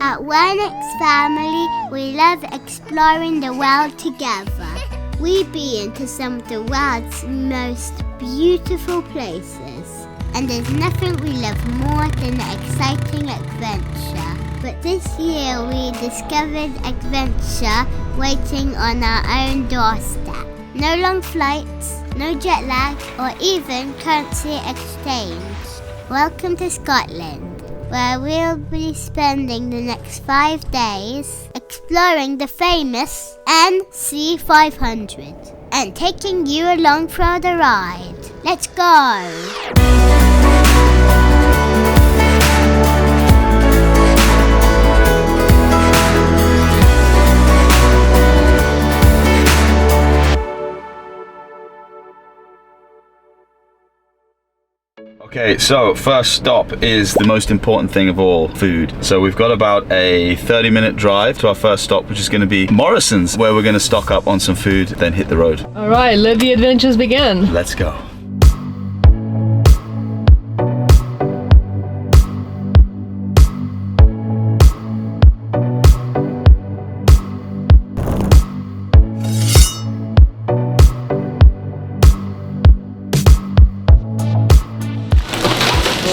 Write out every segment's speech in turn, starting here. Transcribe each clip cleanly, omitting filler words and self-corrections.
At Wernix Family, we love exploring the world together. We've been to some of the world's most beautiful places, and there's nothing we love more than the exciting adventure. But this year we discovered adventure waiting on our own doorstep. No long flights, no jet lag, or even currency exchange. Welcome to Scotland, where we'll be spending the next 5 days exploring the famous NC500 and taking you along for the ride. Let's go! Okay, so first stop is the most important thing of all, food. So we've got about a 30-minute drive to our first stop, which is going to be Morrisons, where we're going to stock up on some food, then hit the road. All right, let the adventures begin. Let's go.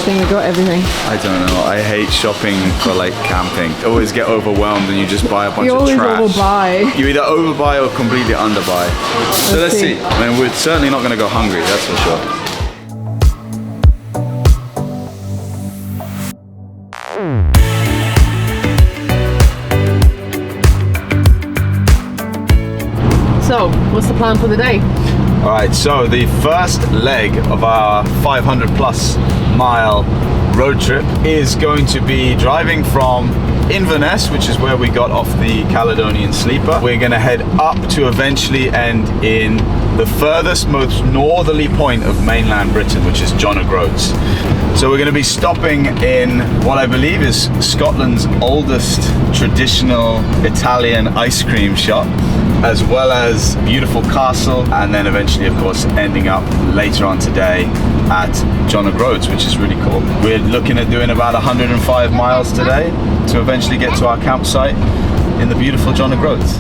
We got everything. I don't know, I hate shopping for like camping. I always get overwhelmed and you just buy a bunch of trash. You always overbuy. You either overbuy or completely underbuy. So let's see. I mean, we're certainly not going to go hungry, that's for sure. So, what's the plan for the day? Alright, so the first leg of our 500 plus mile road trip is going to be driving from Inverness, which is where we got off the Caledonian Sleeper. We're going to head up to eventually end in the furthest, most northerly point of mainland Britain, which is John O'Groats. So we're going to be stopping in what I believe is Scotland's oldest traditional Italian ice cream shop, as well as beautiful castle, and then eventually of course ending up later on today at John O'Groats, which is really cool. We're looking at doing about 105 miles today to eventually get to our campsite in the beautiful John O'Groats.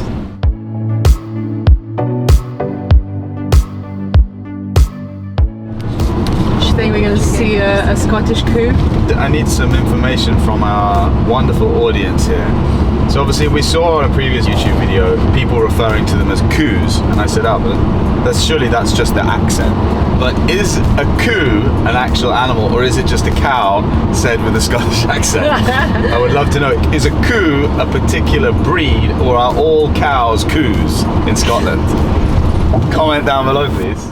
Do you think we're going to see a Scottish coup? I need some information from our wonderful audience here. So obviously we saw on a previous YouTube video people referring to them as coos, and I said, oh, but surely that's just the accent. But is a coo an actual animal, or is it just a cow said with a Scottish accent? I would love to know, is a coo a particular breed, or are all cows coos in Scotland? Comment down below, please.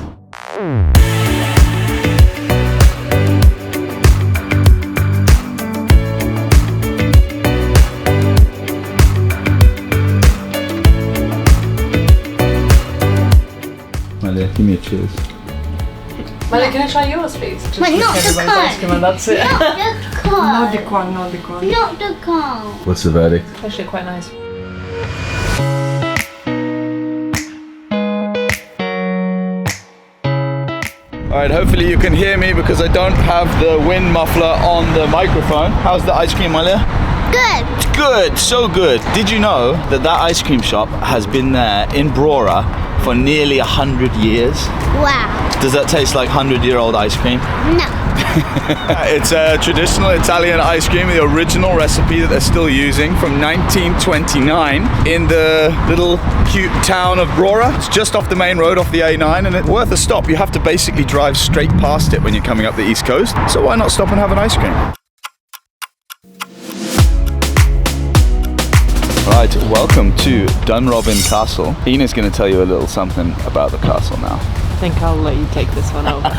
Malia, give me a cheers. Malia, can I try yours, please? Just But not the ice cream and that's it. Not the cone. Not the cone, not the cone. Not the cone. What's the verdict? Actually quite nice. Alright, hopefully you can hear me because I don't have the wind muffler on the microphone. How's the ice cream, Malia? Good. Good, so good. Did you know that that ice cream shop has been there in Brora for nearly 100 years? Wow. Does that taste like 100-year-old ice cream? No. It's a traditional Italian ice cream, the original recipe that they're still using from 1929 in the little cute town of Brora. It's just off the main road, off the A9, and it's worth a stop. You have to basically drive straight past it when you're coming up the East Coast. So why not stop and have an ice cream? Right, welcome to Dunrobin Castle. Ina's going to tell you a little something about the castle now. I think I'll let you take this one over.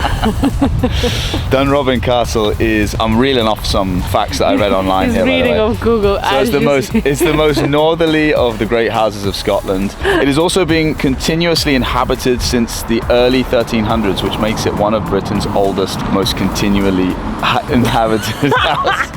Dunrobin Castle is, I'm reeling off some facts that I read online here. He's reading off Google. So it's the most northerly of the great houses of Scotland. It has also been continuously inhabited since the early 1300s, which makes it one of Britain's oldest, most continually inhabited house.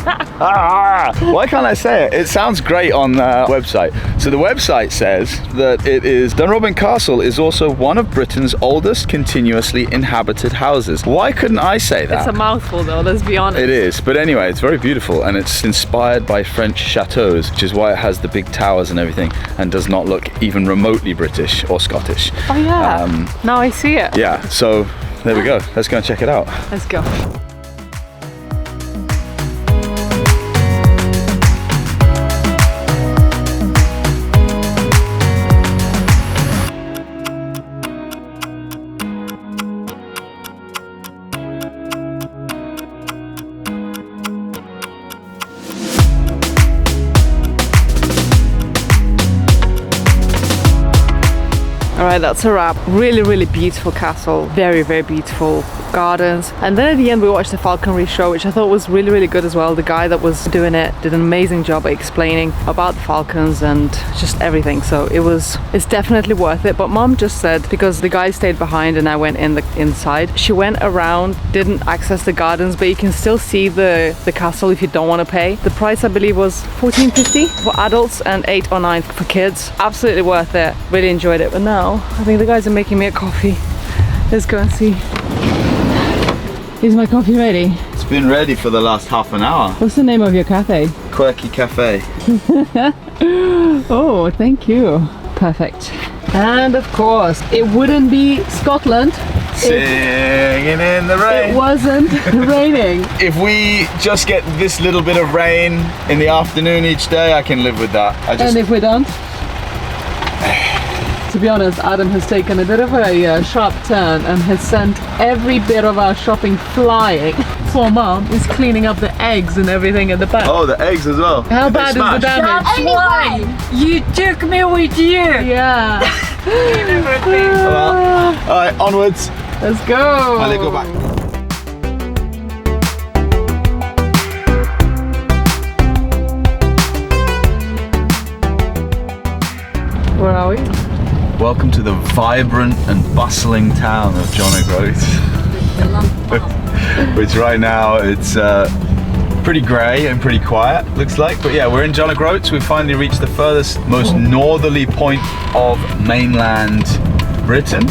Why can't I say it? It sounds great on the website. So the website says that it is Dunrobin Castle is also one of Britain's oldest continuously inhabited houses. Why couldn't I say that? It's a mouthful though, let's be honest. It is, but anyway, it's very beautiful and it's inspired by French chateaux, which is why it has the big towers and everything and does not look even remotely British or Scottish. Oh yeah, now I see it. Yeah, so there we go. Let's go and check it out. Let's go. Alright, that's a wrap. Really, really beautiful castle. Very, very beautiful gardens. And then at the end we watched the falconry show, which I thought was really, really good as well. The guy that was doing it did an amazing job at explaining about the falcons and just everything. So it's definitely worth it. But Mom just said, because the guy stayed behind and I went inside, she went around, didn't access the gardens, but you can still see the castle if you don't want to pay. The price I believe was $14.50 for adults and $8 or $9 for kids. Absolutely worth it. Really enjoyed it. But now I think the guys are making me a coffee. Let's go and see. Is my coffee ready? It's been ready for the last half an hour. What's the name of your cafe? Quirky Cafe. Oh, thank you. Perfect. And of course, it wouldn't be Scotland Singing in the rain. It wasn't raining. If we just get this little bit of rain in the afternoon each day, I can live with that. And if we don't? To be honest, Adam has taken a bit of a sharp turn and has sent every bit of our shopping flying. Poor Mom is cleaning up the eggs and everything in the back. Oh, the eggs as well. How bad is the damage? Why? You took me with you. Yeah. Well, all right, onwards. Let's go. Malia, go back. Where are we? Welcome to the vibrant and bustling town of John O'Groats. Which right now it's pretty grey and pretty quiet, looks like. But yeah, we're in John O'Groats. We've finally reached the furthest, most northerly point of mainland Britain.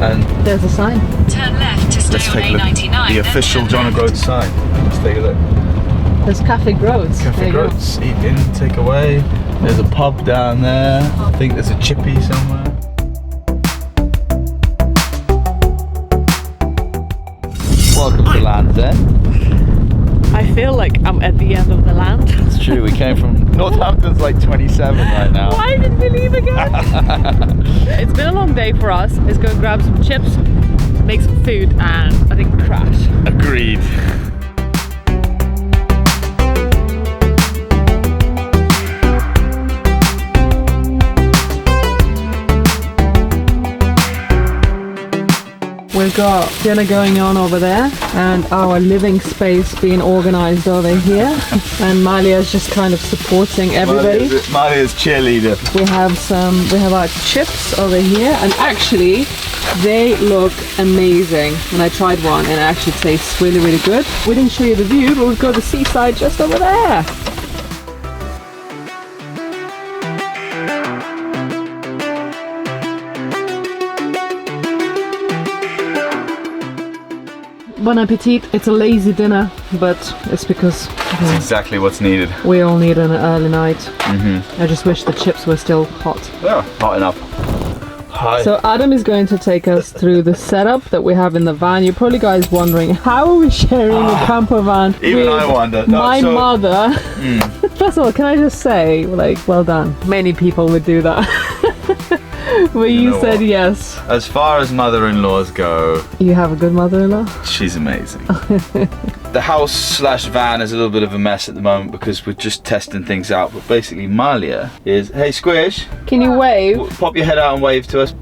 And there's a sign. Turn left to stay on A99. The official John O'Groats sign. Let's take a look. There's Cafe Groats. Cafe Groats, eat in, take away. There's a pub down there. I think there's a chippy somewhere. Welcome to Land's End. I feel like I'm at the end of the land. It's true, we came from Northampton's like 27 right now. Why did we leave again? It's been a long day for us. Let's go grab some chips, make some food, and I think crash. Agreed. We've got dinner going on over there and our living space being organized over here, and Malia's just kind of supporting everybody. Malia's cheerleader. We have our chips over here, and actually they look amazing. And I tried one and it actually tastes really, really good. We didn't show you the view, but we've got the seaside just over there. Bon appetit. It's a lazy dinner, but it's because That's exactly what's needed. we all need an early night. I just wish the chips were still hot. Yeah, hot enough. Hi. So Adam is going to take us through the setup that we have in the van. You're probably guys wondering, how are we sharing a camper van Even with I wonder. No, my so- mother? First of all, can I just say, like, well done. Many people would do that. But you know said what? yes. As far as mother-in-laws go, You have a good mother-in-law? she's amazing. The house/van is a little bit of a mess at the moment because we're just testing things out. But basically, Malia is, hey Squish, Can you wave? pop your head out and wave to us.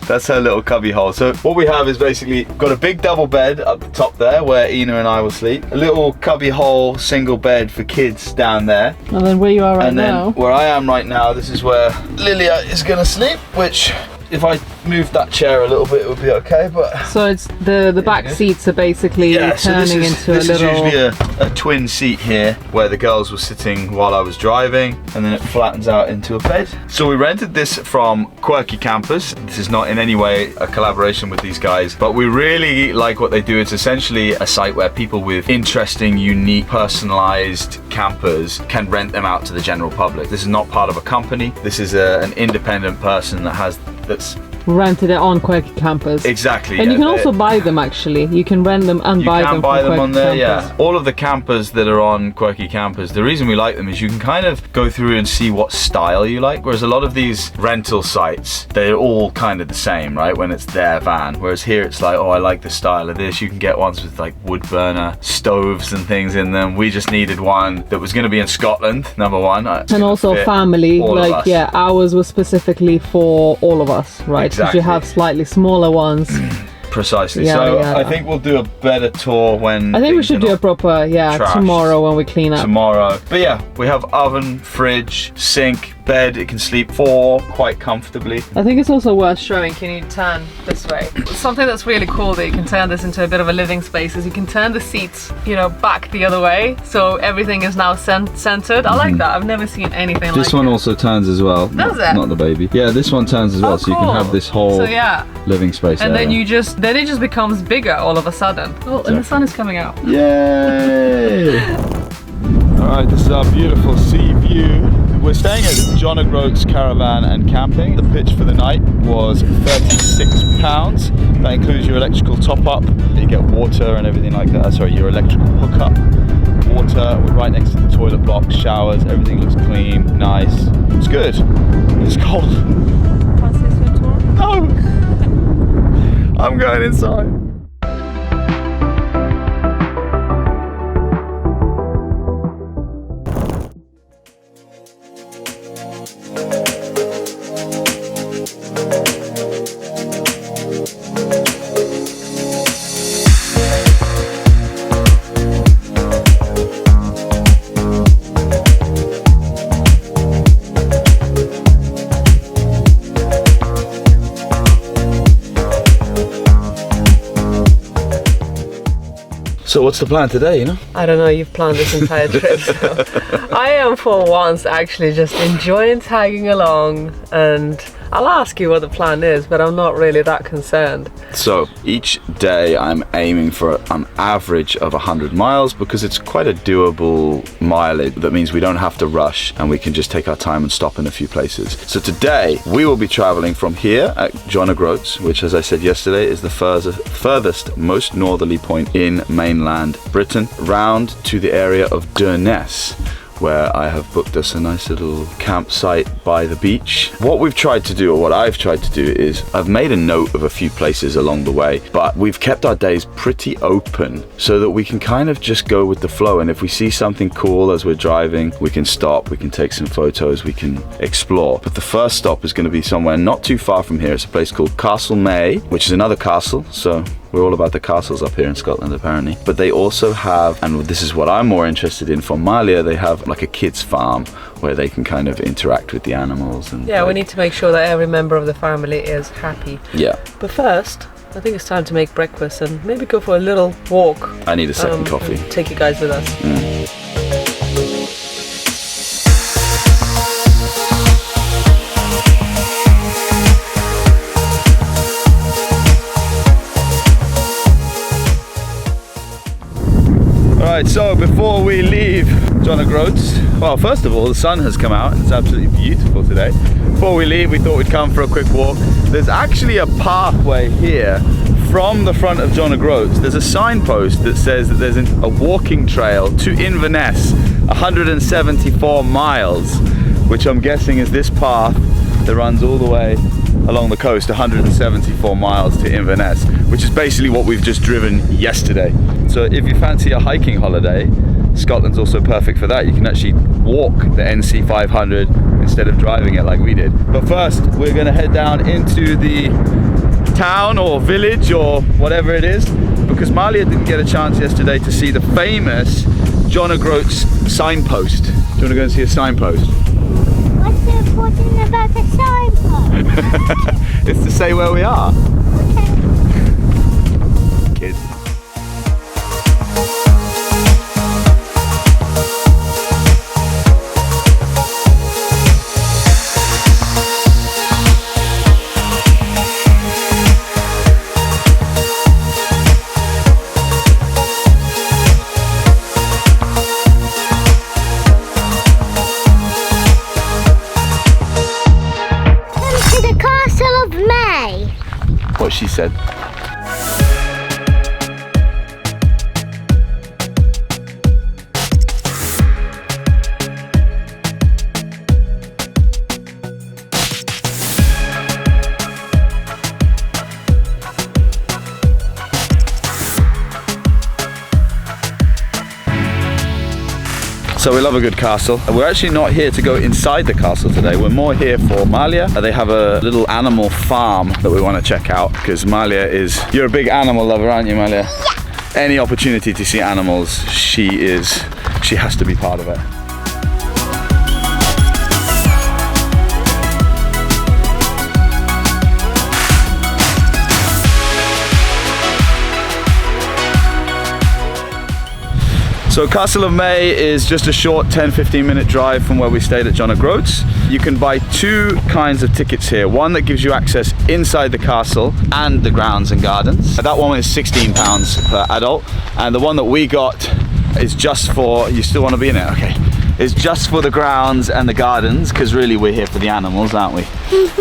That's her little cubby hole. So what we have is basically got a big double bed up the top there where Ina and I will sleep. A little cubby hole single bed for kids down there. And then where you are right And then now. where I am right now, this is where Lilia is gonna sleep, which if I move that chair a little bit, it would be okay, but... So it's the back seats are basically turning into a little... This is usually a twin seat here, where the girls were sitting while I was driving, and then it flattens out into a bed. So we rented this from Quirky Campers. This is not in any way a collaboration with these guys, but we really like what they do. It's essentially a site where people with interesting, unique, personalized campers can rent them out to the general public. This is not part of a company. This is an independent person that's rented it on Quirky Campers. Exactly. And you can also buy them actually. You can rent them and buy them. You can buy them on there, Campers. yeah. All of the campers that are on Quirky Campers, the reason we like them is you can kind of go through and see what style you like, whereas a lot of these rental sites, they're all kind of the same, right? When it's their van. Whereas here it's like, oh, I like the style of this. You can get ones with like wood burner stoves and things in them. We just needed one that was going to be in Scotland, number one. And also family, like, yeah, ours was specifically for all of us, right? Because you have slightly smaller ones. Precisely. So I think we'll do a better tour when... I think we should do a proper, tomorrow when we clean up. Tomorrow. But yeah, we have oven, fridge, sink, bed. It can sleep 4 quite comfortably. I think it's also worth showing. Can you turn this way? Something that's really cool that you can turn this into a bit of a living space is you can turn the seats, you know, back the other way. So everything is now centered. I like that. I've never seen anything like that. This one also turns as well. Does it? Not the baby. Yeah, this one turns as well. So you can have this whole living space and area. then it just becomes bigger all of a sudden. Oh, and the sun is coming out. Yay! Alright, this is our beautiful sea view. We're staying at John O'Groats Caravan and Camping. The pitch for the night was £36. That includes your electrical top-up. You get water and everything like that. Sorry, your electrical hookup. Water, we're right next to the toilet block, showers, everything looks clean, nice. It's good. It's cold. Want to see a swim tour? No! I'm going inside. So what's the plan today, you know? I don't know, you've planned this entire trip. So I am for once actually just enjoying tagging along, and I'll ask you what the plan is, but I'm not really that concerned. So each day I'm aiming for an average of 100 miles because it's quite a doable mileage. That means we don't have to rush and we can just take our time and stop in a few places. So today we will be traveling from here at John O'Groats, which, as I said yesterday, is the furthest, most northerly point in mainland Britain, round to the area of Durness, where I have booked us a nice little campsite by the beach. What we've tried to do, or what I've tried to do, is I've made a note of a few places along the way, but we've kept our days pretty open so that we can kind of just go with the flow. And if we see something cool as we're driving, we can stop, we can take some photos, we can explore. But the first stop is going to be somewhere not too far from here. It's a place called Castle Mey, which is another castle. So we're all about the castles up here in Scotland, apparently. But they also have, and this is what I'm more interested in, from Malia, they have like a kids farm where they can kind of interact with the animals. And yeah, we need to make sure that every member of the family is happy. Yeah. But first, I think it's time to make breakfast and maybe go for a little walk. I need a second coffee. Take you guys with us. Right, so before we leave John O'Groats, well, first of all, the sun has come out and it's absolutely beautiful today. Before we leave, we thought we'd come for a quick walk. There's actually a pathway here from the front of John O'Groats. There's a signpost that says that there's a walking trail to Inverness, 174 miles, which I'm guessing is this path that runs all the way along the coast, 174 miles to Inverness, which is basically what we've just driven yesterday. So if you fancy a hiking holiday, Scotland's also perfect for that. You can actually walk the NC500 instead of driving it like we did. But first, we're gonna head down into the town or village or whatever it is, because Malia didn't get a chance yesterday to see the famous John O'Groats signpost. Do you wanna go and see a signpost? What's so important about the signpost? It's to say where we are. Kids. What she said. So we love a good castle. We're actually not here to go inside the castle today. We're more here for Malia. They have a little animal farm that we want to check out because Malia is... You're a big animal lover, aren't you, Malia? Yeah. Any opportunity to see animals, she has to be part of it. So Castle of Mey is just a short 10-15 minute drive from where we stayed at John O'Groats. You can buy two kinds of tickets here. One that gives you access inside the castle and the grounds and gardens. That one is £16 per adult. And the one that we got is just for, you still want to be in it? Okay. It's just for the grounds and the gardens, because really we're here for the animals, aren't we?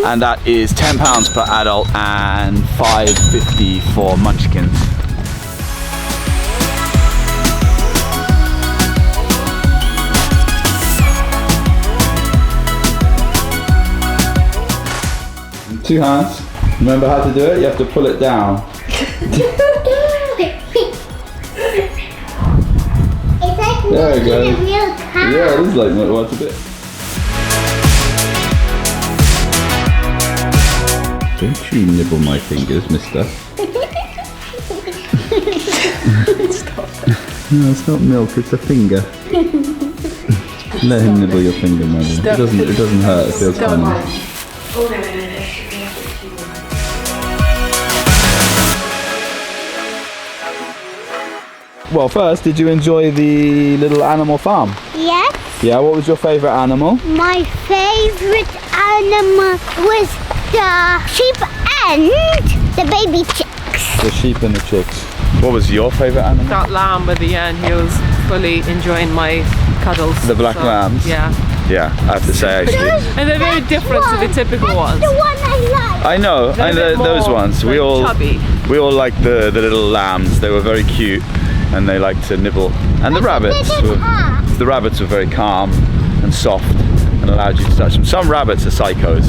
And that is £10 per adult and £5.50 for munchkins. Two hands. Remember how to do it? You have to pull it down. It's like there we go. a real car. Yeah, it is like what's a bit. Don't you nibble my fingers, mister. Stop. No, it's not milk, it's a finger. Let him nibble your finger, man. It doesn't hurt, it feels fun. Well, first, did you enjoy the little animal farm? Yes. Yeah, what was your favourite animal? My favourite animal was the sheep and the baby chicks. The sheep and the chicks. What was your favourite animal? That lamb at the end, he was fully enjoying my cuddles. The black lambs? Yeah. Yeah, I have to say actually. And they're very different to the typical ones. The one I like. I know, those ones. We all like the little lambs. They were very cute and they like to nibble. And the rabbits were very calm and soft and allowed you to touch them. Some rabbits are psychos.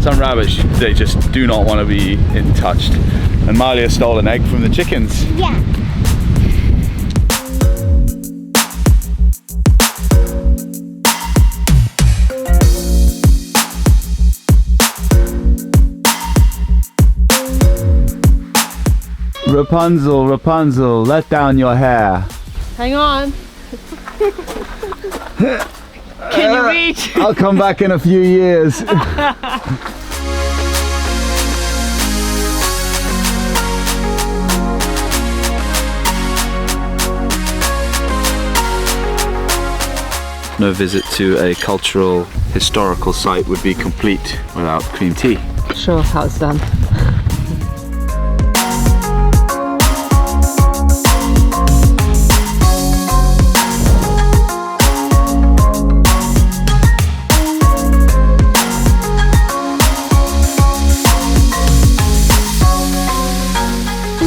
Some rabbits, they just do not want to be touched. And Malia stole an egg from the chickens. Yeah. Rapunzel, Rapunzel, let down your hair. Hang on. Can you reach? I'll come back in a few years. No visit to a cultural, historical site would be complete without cream tea. Show us how it's done.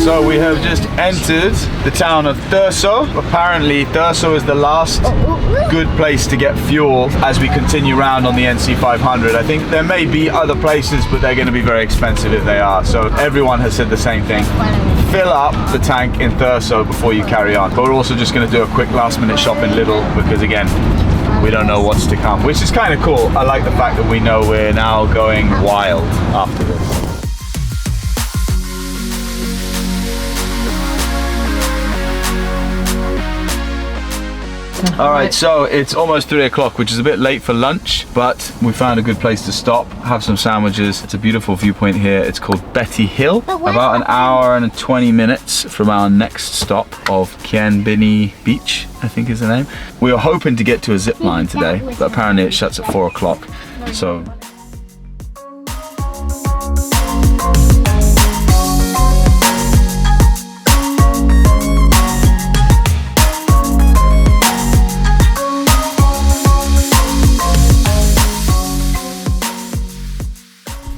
So we have just entered the town of Thurso. Apparently Thurso is the last good place to get fuel as we continue round on the NC500. I think there may be other places, but they're going to be very expensive if they are. So everyone has said the same thing. Fill up the tank in Thurso before you carry on. But we're also just going to do a quick last minute shop in Lidl because again, we don't know what's to come, which is kind of cool. I like the fact that we know we're now going wild after this. All right, so it's almost 3 o'clock, which is a bit late for lunch, but we found a good place to stop, have some sandwiches. It's a beautiful viewpoint here. It's called Betty Hill, about an hour and 20 minutes from our next stop of Cianbinny Beach, I think is the name. We were hoping to get to a zip line today, but apparently it shuts at 4 o'clock. So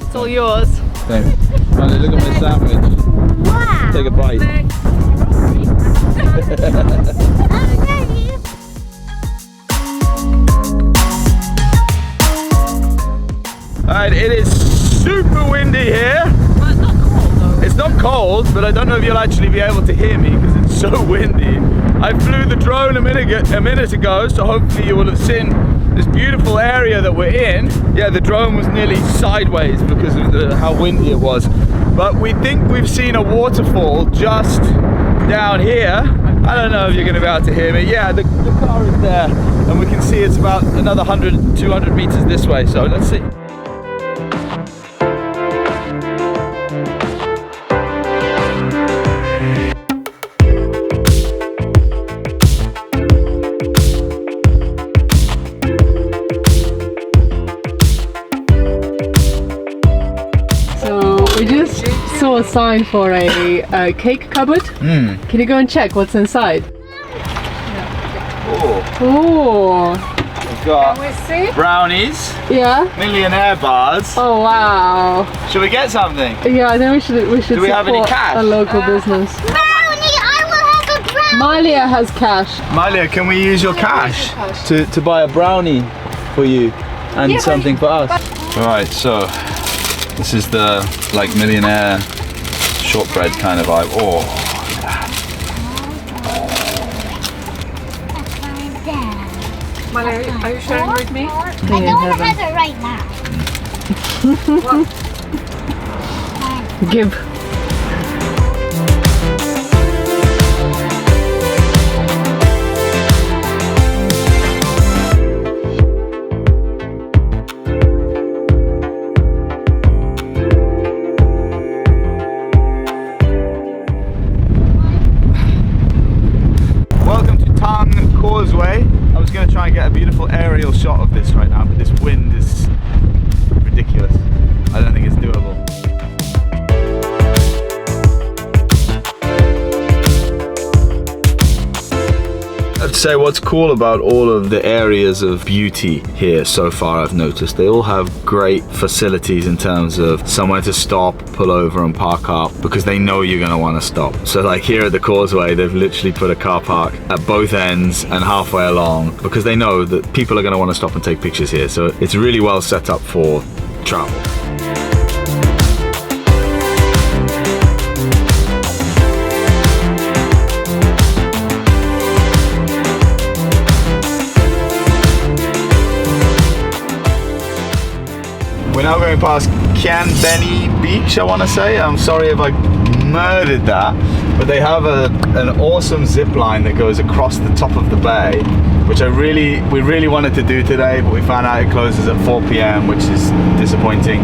It's all yours. thanks. Look at my sandwich. Wow. Take a bite. Alright, it is super windy here. But not cold though. It's not cold, but I don't know if you'll actually be able to hear me because it's so windy. I flew the drone a minute ago, so hopefully you will have seen this beautiful area that we're in. Yeah, the drone was nearly sideways because of how windy it was. But we think we've seen a waterfall just down here. I don't know if you're going to be able to hear me. Yeah, the car is there, and we can see it's about another 100, 200 meters this way. So let's see. We just saw a sign for a cake cupboard. Can you go and check what's inside? Oh, We've got see? brownies, Yeah. millionaire bars. Oh wow. Should we get something? Yeah, I think we should Do we have any support cash? a local business. Brownie, I will have a brownie. Malia has cash. Malia, can we use your cash to buy a brownie for you and something for us? Alright, so this is the like millionaire shortbread kind of vibe. Oh, Malia, are you sharing with me? I don't want to have it right now. Give. Causeway. I was going to try and get a beautiful aerial shot of this right now, but this wind is ridiculous. I don't think it's doable. I'd say what's cool about all of the areas of beauty here so far, I've noticed they all have great facilities in terms of somewhere to stop, pull over and park up, because they know you're going to want to stop. So like here at the Causeway, they've literally put a car park at both ends and halfway along because they know that people are going to want to stop and take pictures here. So it's really well set up for travel. We're now going past Cianbinny Beach, I want to say. I'm sorry if I murdered that, but they have an awesome zip line that goes across the top of the bay, which we really wanted to do today, but we found out it closes at 4 p.m, which is disappointing.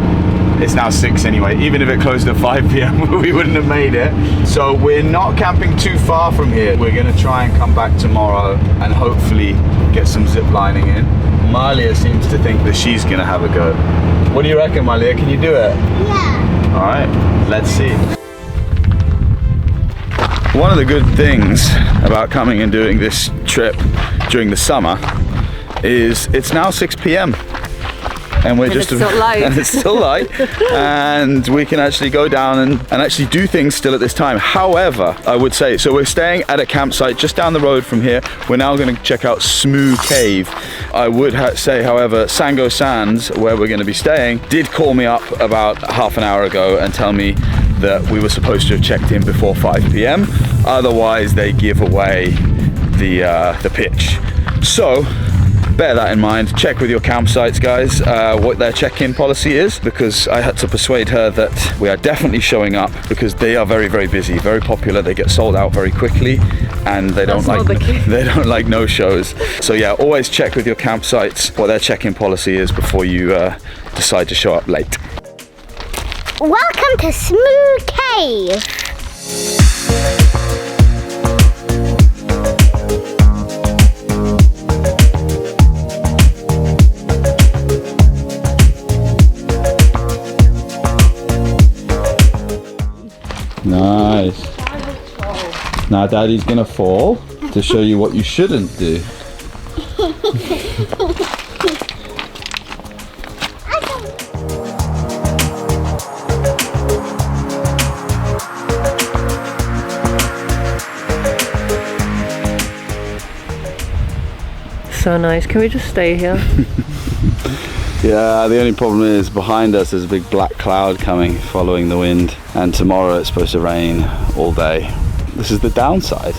It's now 6 anyway. Even if it closed at 5 p.m, we wouldn't have made it. So we're not camping too far from here. We're going to try and come back tomorrow and hopefully get some zip lining in. Malia seems to think that she's going to have a go. What do you reckon, Malia? Can you do it? Yeah. All right, let's see. One of the good things about coming and doing this trip during the summer is it's now 6 p.m. and we're just it's still light. and it's still light, and we can actually go down and actually do things still at this time. However, I would say, so we're staying at a campsite just down the road from here. We're now going to check out Smoo Cave. I would say, however, Sango Sands, where we're going to be staying, did call me up about half an hour ago and tell me that we were supposed to have checked in before 5 p.m. Otherwise, they give away the pitch. So bear that in mind. Check with your campsites, guys, what their check-in policy is, because I had to persuade her that we are definitely showing up because they are very, very busy, very popular. They get sold out very quickly, and they don't like no-shows. So yeah, always check with your campsites what their check-in policy is before you decide to show up late. Welcome to Smooth Cave. Nice. Now Daddy's gonna fall to show you what you shouldn't do. So nice. Can we just stay here? Yeah, the only problem is behind us there's a big black cloud coming, following the wind, and tomorrow it's supposed to rain all day. This is the downside.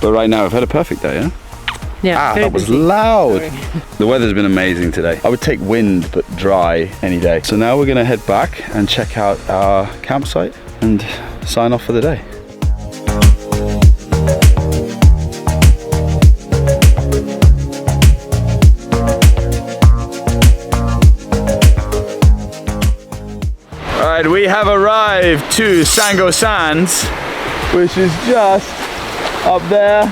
But right now we've had a perfect day, yeah? Yeah. That was busy. loud. Sorry. The weather's been amazing today. I would take wind but dry any day. So now we're gonna head back and check out our campsite and sign off for the day. We have arrived to Sango Sands, which is just up there.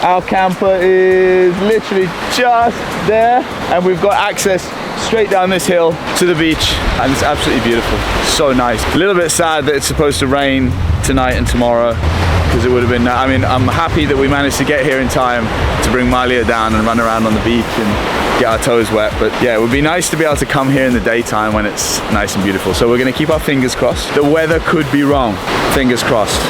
Our camper is literally just there, and we've got access straight down this hill to the beach, and it's absolutely beautiful. So nice. A little bit sad that it's supposed to rain tonight and tomorrow, because it would have been, I mean, I'm happy that we managed to get here in time to bring Malia down and run around on the beach and get our toes wet. But yeah, it would be nice to be able to come here in the daytime when it's nice and beautiful. So we're going to keep our fingers crossed. The weather could be wrong. Fingers crossed.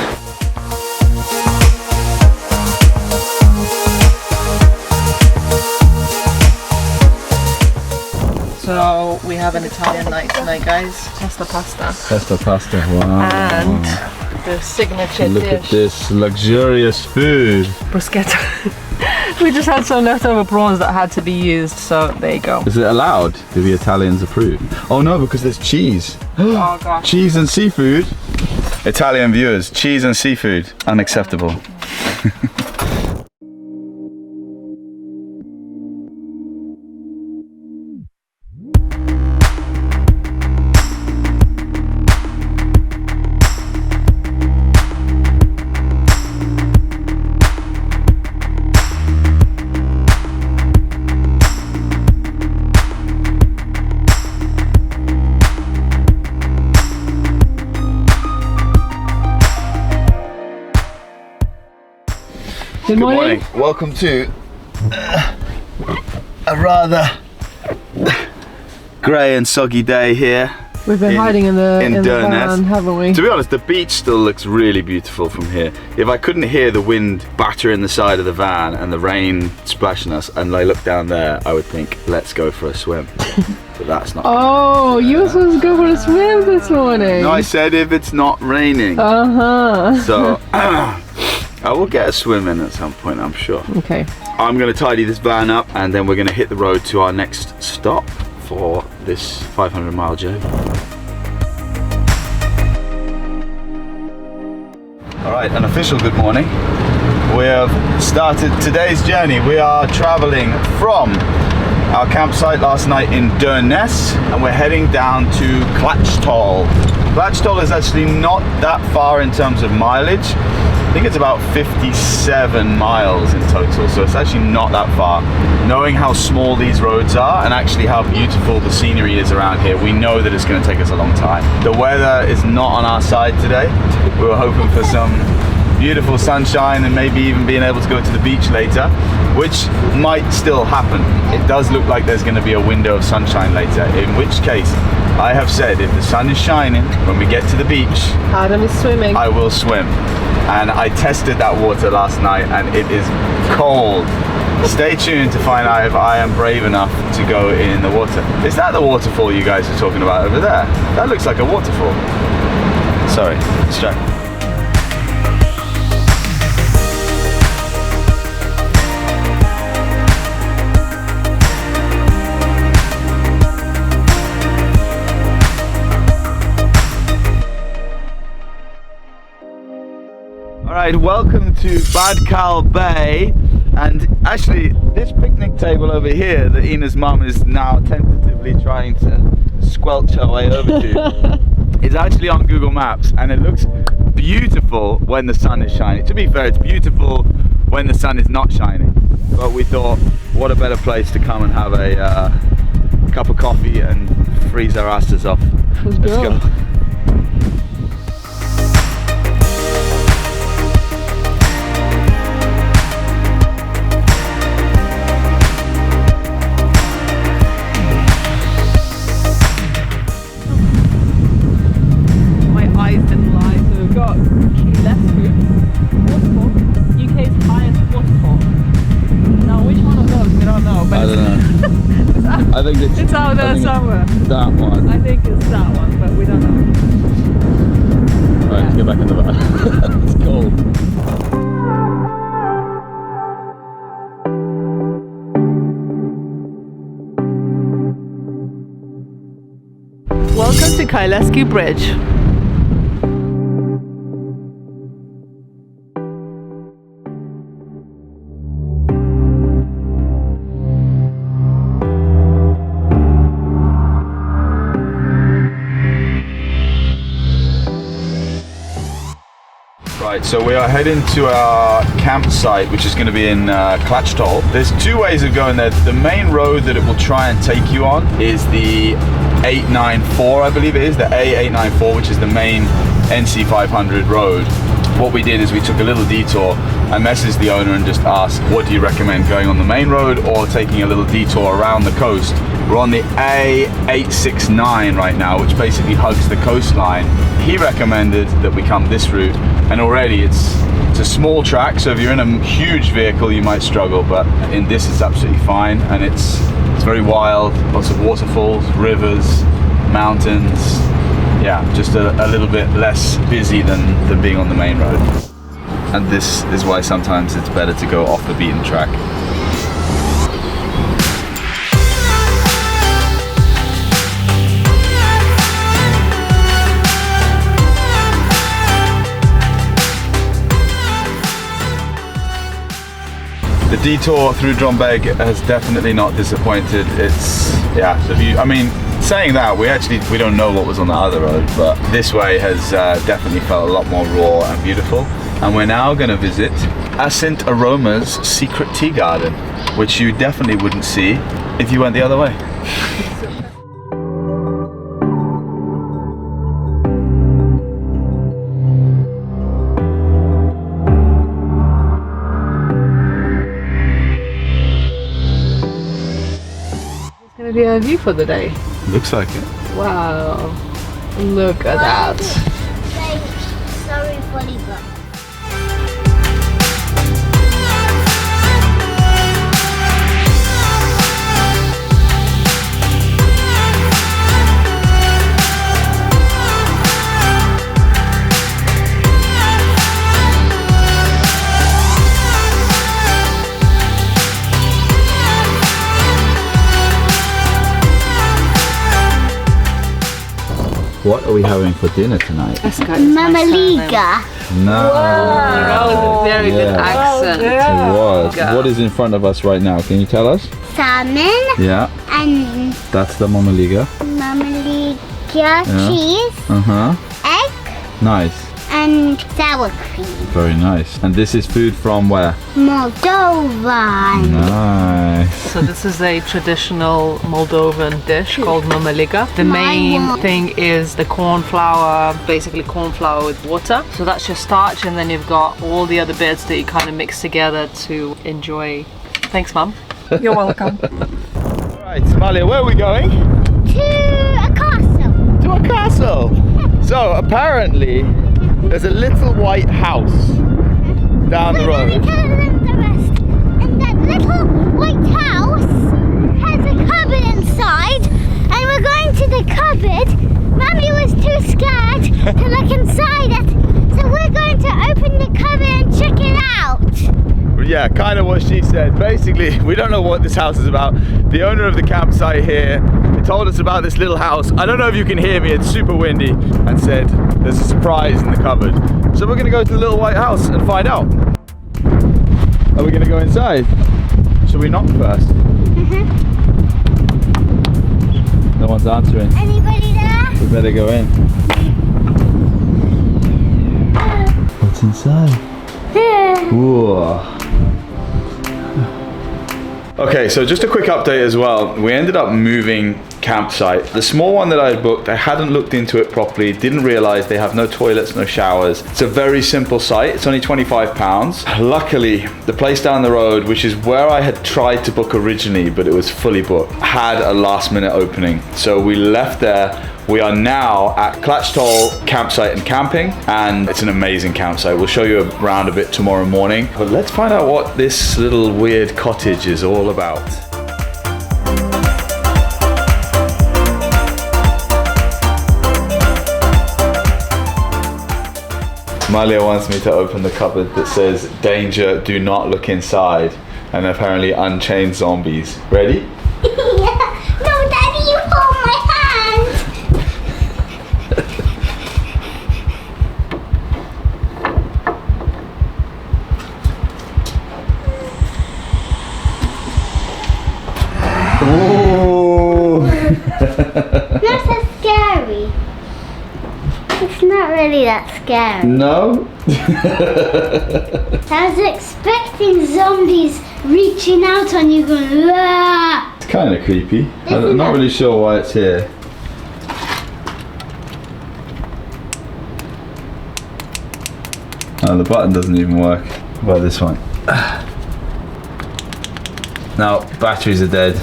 So we have an Italian night tonight, guys. Pasta. Pesto pasta, wow. And the signature Look dish. at this luxurious food. Bruschetta. We just had some leftover prawns that had to be used, so there you go. Is it allowed? Do the Italians approve? Oh no, because there's cheese. Oh gosh. Cheese and seafood. Italian viewers, cheese and seafood, unacceptable. Good morning. Welcome to a rather grey and soggy day here. We've been hiding in the van, haven't we? To be honest, the beach still looks really beautiful from here. If I couldn't hear the wind battering the side of the van and the rain splashing us, and I look down there, I would think, let's go for a swim. But that's not. Oh, you were supposed to go for a swim this morning. No, I said if it's not raining. So I will get a swim in at some point, I'm sure. Okay. I'm going to tidy this van up, and then we're going to hit the road to our next stop for this 500-mile journey. All right, an official good morning. We have started today's journey. We are traveling from our campsite last night in Durness, and we're heading down to Clachtoll. Clachtoll is actually not that far in terms of mileage. I think it's about 57 miles in total, so it's actually not that far. Knowing how small these roads are and actually how beautiful the scenery is around here, we know that it's going to take us a long time. The weather is not on our side today. We were hoping for some beautiful sunshine and maybe even being able to go to the beach later, which might still happen. It does look like there's going to be a window of sunshine later, in which case I have said if the sun is shining when we get to the beach, Adam is swimming. I will swim. And I tested that water last night and it is cold. Stay tuned to find out if I am brave enough to go in the water. Is that the waterfall you guys are talking about over there? That looks like a waterfall. Sorry, distracted. Right, welcome to Caravan Bay. And actually, this picnic table over here that Ina's mum is now tentatively trying to squelch her way over to is actually on Google Maps, and it looks beautiful when the sun is shining. To be fair, it's beautiful when the sun is not shining. But we thought, what a better place to come and have a cup of coffee and freeze our asses off. Let's go. I think it's out there somewhere. That one. I think it's that one, but we don't know. Right, let's get back in the van. It's cold. Welcome to Gairloch Bridge. Right, so we are heading to our campsite, which is going to be in Clachtoll. There's two ways of going there. The main road that it will try and take you on is the 894, I believe it is, the A894, which is the main NC500 road. What we did is we took a little detour. I messaged the owner and just asked, what do you recommend, going on the main road or taking a little detour around the coast? We're on the A869 right now, which basically hugs the coastline. He recommended that we come this route, and already it's a small track, so if you're in a huge vehicle you might struggle, but in this it's absolutely fine, and it's very wild, lots of waterfalls, rivers, mountains. Yeah, just a little bit less busy than being on the main road. And this is why sometimes it's better to go off the beaten track. The detour through Dunrobin has definitely not disappointed. It's, yeah, so I mean, saying that, we don't know what was on the other road, but this way has definitely felt a lot more raw and beautiful. And we're now going to visit St Aroma's secret tea garden, which you definitely wouldn't see if you went the other way. Gonna be our view for the day. Looks like it. Wow, look at that. Sorry, volleyball. What are we having for dinner tonight? Mamaliga. No. That was a very good accent. It was. What is in front of us right now? Can you tell us? Salmon. Yeah. And That's the mamaliga. cheese. Egg. Nice. And sour cream. Very nice. And this is food from where? Moldova. Nice. So this is a traditional Moldovan dish called mamaliga. The main thing is the corn flour, basically corn flour with water. So that's your starch, and then you've got all the other bits that you kind of mix together to enjoy. Thanks, Mum. You're welcome. Alright, Malia, where are we going? To a castle. To a castle. So apparently there's a little white house down the road. And that little white house has a cupboard inside, and we're going to the cupboard. Mummy was too scared to look inside it, so we're going to open the cupboard and check it out. Yeah, kind of what she said. Basically basically, we don't know what this house is about. The owner of the campsite here, he told us about this little house. I don't know if you can hear me, it's super windy, and said there's a surprise in the cupboard. So we're gonna go to the little white house and find out. Are we gonna go inside? Should we knock first? No one's answering. Anybody there? We better go in. What's inside? Whoa. Okay, so just a quick update as well. We ended up moving campsite. The small one that I had booked, I hadn't looked into it properly, didn't realize they have no toilets, no showers. It's a very simple site. It's only £25. Luckily, the place down the road, which is where I had tried to book originally, but it was fully booked, had a last minute opening. So we left there. We are now at Clachtoll Campsite and Camping, and it's an amazing campsite. We'll show you around a bit tomorrow morning. But let's find out what this little weird cottage is all about. Malia wants me to open the cupboard that says, "Danger, do not look inside," and apparently unchained zombies. Ready? Yeah. No, Daddy, you hold my hand. Ooh. Not so scary. It's not really that scary. No? I was expecting zombies reaching out on you going, "Ah!" It's kind of creepy. I'm Isn't not it? really sure why it's here. Oh, the button doesn't even work. What about this one? No, batteries are dead.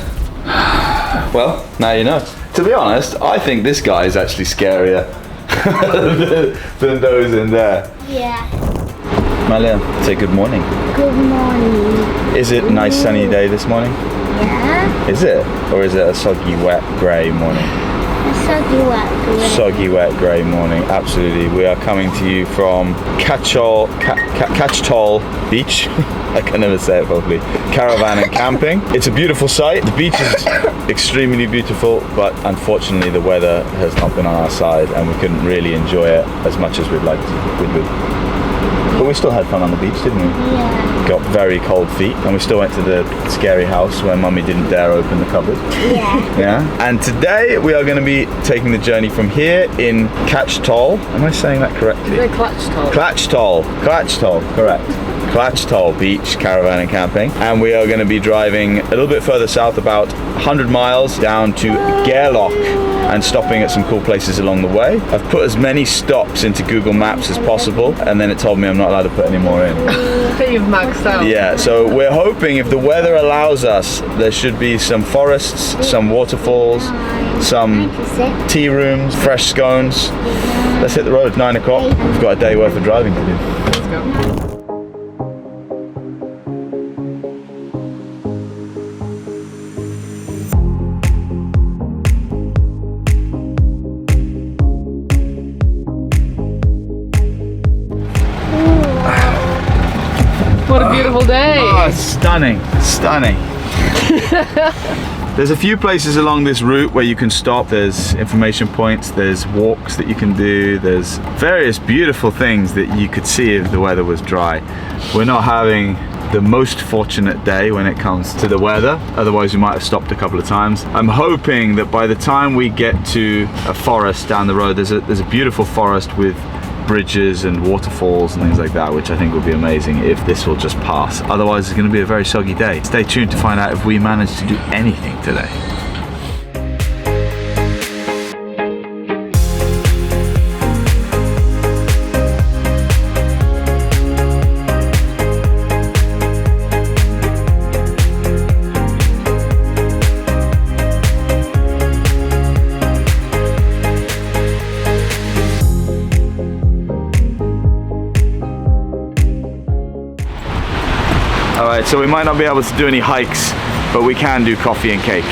Well, now you know. To be honest, I think this guy is actually scarier than those in there. Yeah. Malia, say good morning. Good morning. Is it a nice sunny day this morning? Yeah. Is it? Or is it a soggy, wet, grey morning? It's soggy wet. Soggy, wet, grey morning. Absolutely. We are coming to you from Clachtoll Beach. I can never say it properly. Caravan and Camping. It's a beautiful site. The beach is extremely beautiful, but unfortunately the weather has not been on our side and we couldn't really enjoy it as much as we'd like to. But we still had fun on the beach, didn't we? Yeah. Got very cold feet, and we still went to the scary house where Mummy didn't dare open the cupboard. Yeah. Yeah. And today we are going to be taking the journey from here in Clachtoll. Am I saying that correctly? Clachtoll, correct. Clachtoll Beach, Caravan and Camping. And we are going to be driving a little bit further south, about 100 miles down to Gairloch, and stopping at some cool places along the way. I've put as many stops into Google Maps as possible, and then it told me I'm not allowed to put any more in. You've maxed out. Yeah, so we're hoping if the weather allows us, there should be some forests, some waterfalls, some tea rooms, fresh scones. Let's hit the road, 9 o'clock. We've got a day worth of driving to do. Let's go. What a beautiful day! Oh, stunning, stunning. There's a few places along this route where you can stop. There's information points, there's walks that you can do, there's various beautiful things that you could see if the weather was dry. We're not having the most fortunate day when it comes to the weather, otherwise we might have stopped a couple of times. I'm hoping that by the time we get to a forest down the road, there's a beautiful forest with bridges and waterfalls and things like that, which I think will be amazing if this will just pass. Otherwise it's going to be a very soggy day. Stay tuned to find out if we manage to do anything today. Alright, so we might not be able to do any hikes, but we can do coffee and cake.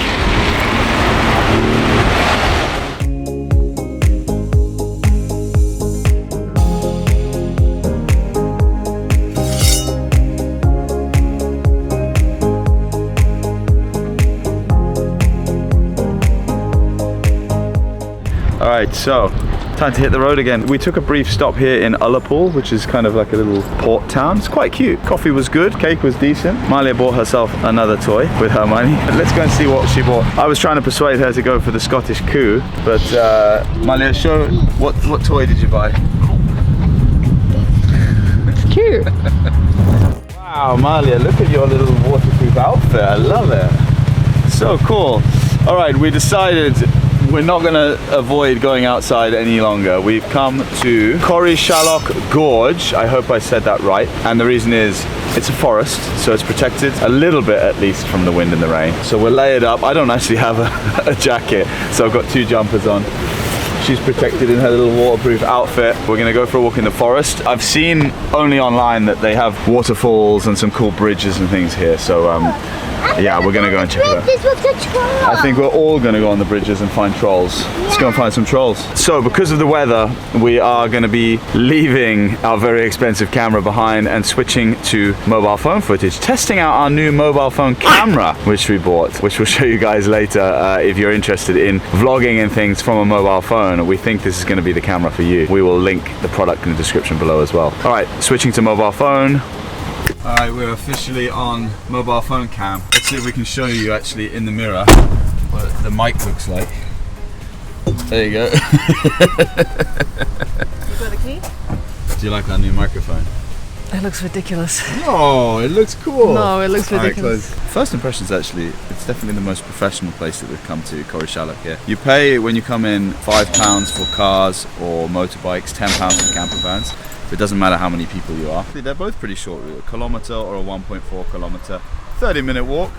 Alright, so time to hit the road again. We took a brief stop here in Ullapool, which is kind of like a little port town. It's quite cute. Coffee was good, cake was decent. Malia bought herself another toy with her money. Let's go and see what she bought. I was trying to persuade her to go for the Scottish coup, but Malia, show what toy did you buy? It's cute. Wow, Malia, look at your little waterproof outfit. I love it. So cool. All right, we decided we're not going to avoid going outside any longer. We've come to Gairloch Gorge. I hope I said that right. And the reason is it's a forest, so it's protected a little bit at least from the wind and the rain. So we're layered up. I don't actually have a jacket, so I've got 2 jumpers on. She's protected in her little waterproof outfit. We're gonna go for a walk in the forest. I've seen only online that they have waterfalls and some cool bridges and things here. So yeah, we're gonna go and check it out. I think we're all gonna go on the bridges and find trolls. Let's go and find some trolls. So because of the weather, we are gonna be leaving our very expensive camera behind and switching to mobile phone footage, testing out our new mobile phone camera, which we bought, which we'll show you guys later if you're interested in vlogging and things from a mobile phone. We think this is gonna be the camera for you. We will link the product in the description below as well. All right, switching to mobile phone. All right, we're officially on mobile phone cam. Let's see if we can show you actually in the mirror what the mic looks like. There you go. You got a key? Do you like our new microphone? It looks ridiculous. No, it looks cool. No, it looks ridiculous. Right, first impressions, actually, it's definitely the most professional place that we've come to, Gairloch here. You pay when you come in £5 for cars or motorbikes, £10 for camper vans. It doesn't matter how many people you are. They're both pretty short, a kilometre or a 1.4 kilometre. 30-minute walk.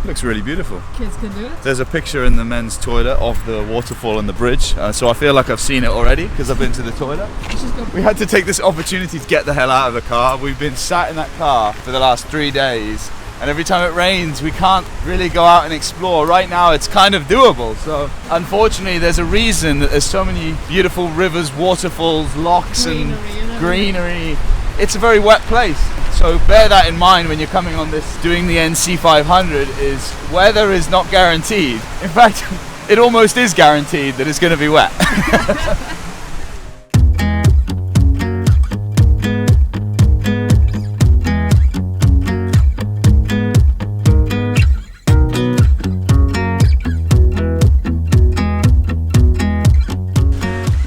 Looks really beautiful. Kids can do it. There's a picture in the men's toilet of the waterfall and the bridge, so I feel like I've seen it already because I've been to the toilet. We had to take this opportunity to get the hell out of the car. We've been sat in that car for the last 3 days, and every time it rains we can't really go out and explore. Right now it's kind of doable, so unfortunately there's a reason that there's so many beautiful rivers, waterfalls, lochs and greenery. It's a very wet place, so bear that in mind when you're coming on this. Doing the NC500 is weather is not guaranteed. In fact, it almost is guaranteed that it's going to be wet.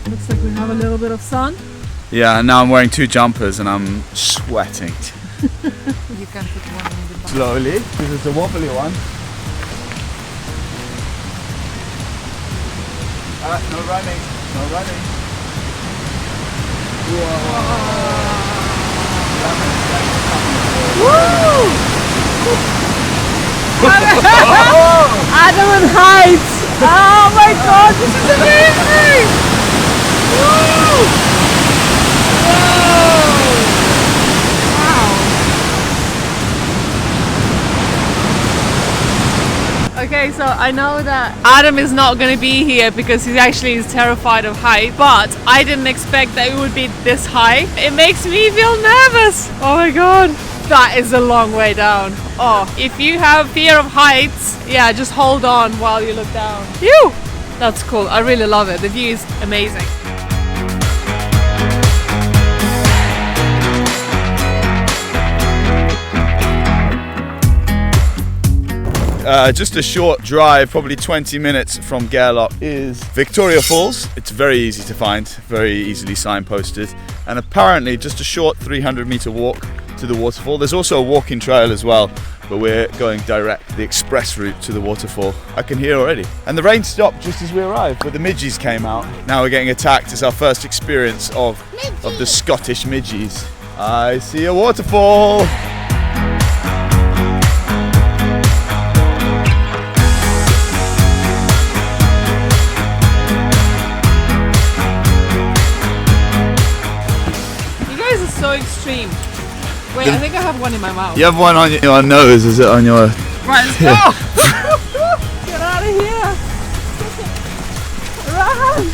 Looks like we have a little bit of sun. Yeah, and now I'm wearing 2 jumpers and I'm sweating. You can put one in the back. Slowly, because it's a wobbly one. No running, no running. Woo! Adam and heights! Oh my god, this is amazing! Woo! Okay, so I know that Adam is not going to be here because he actually is terrified of height, but I didn't expect that it would be this high. It makes me feel nervous. Oh my god, that is a long way down. Oh, if you have fear of heights, yeah, just hold on while you look down. Phew! That's cool. I really love it. The view is amazing. Just a short drive, probably 20 minutes from Gairloch, is Victoria Falls. It's very easy to find, very easily signposted, and apparently just a short 300-meter walk to the waterfall. There's also a walking trail as well, but we're going direct, the express route to the waterfall. I can hear already. And the rain stopped just as we arrived, but the midges came out. Now we're getting attacked. It's our first experience of the Scottish midges. I see a waterfall. So extreme. Wait, I think I have one in my mouth. You have one on your nose, is it on your... Right, let's go! Get out of here! Run!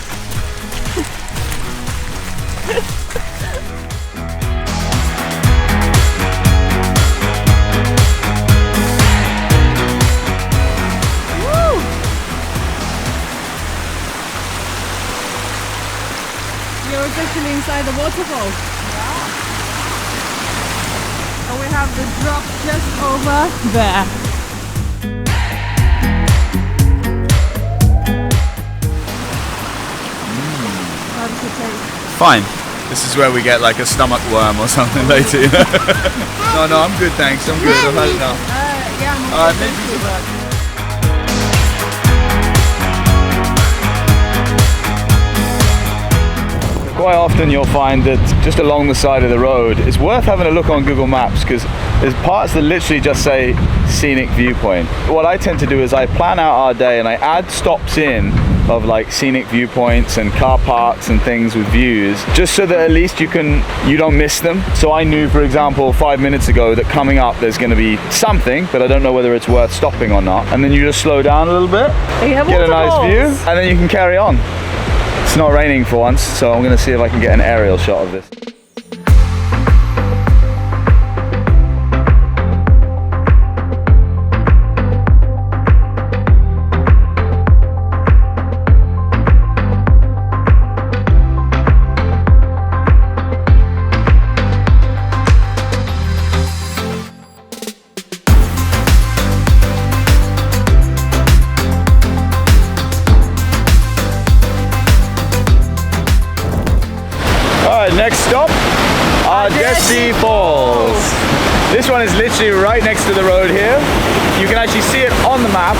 actually inside the waterfall. And we have the drop just over there. How does it taste? Fine. This is where we get like a stomach worm or something later, you know? No, I'm good, thanks. I'm good. I've had enough. Yeah. Maybe go back. Quite often you'll find that just along the side of the road, it's worth having a look on Google Maps because there's parts that literally just say scenic viewpoint. What I tend to do is I plan out our day and I add stops in of like scenic viewpoints and car parks and things with views, just so that at least you don't miss them. So I knew, for example, 5 minutes ago that coming up there's going to be something, but I don't know whether it's worth stopping or not. And then you just slow down a little bit, get a nice view, and then you can carry on. It's not raining for once, so I'm going to see if I can get an aerial shot of this. Next stop, Ardtower Falls. This one is literally right next to the road here. You can actually see it on the map,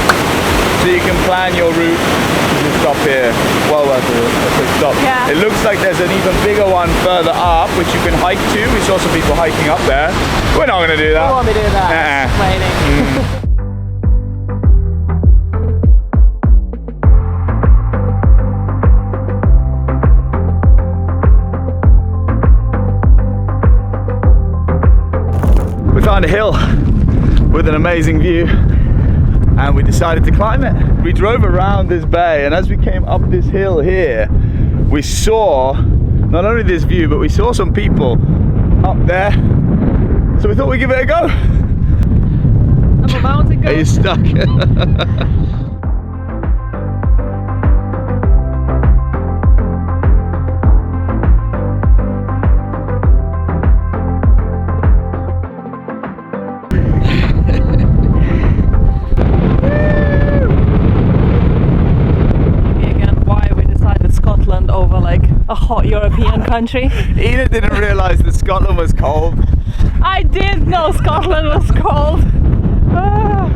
so you can plan your route. You just stop here. Well worth a quick stop. Yeah. It looks like there's an even bigger one further up, which you can hike to. We saw some people hiking up there. We're not going to do that. I won't be doing that. It's raining. Found a hill with an amazing view and we decided to climb it. We drove around this bay and as we came up this hill here, we saw not only this view, but we saw some people up there. So we thought we'd give it a go. I'm about to go. Are you stuck? A hot European country. Ina didn't realise that Scotland was cold. I did know Scotland was cold. Ah.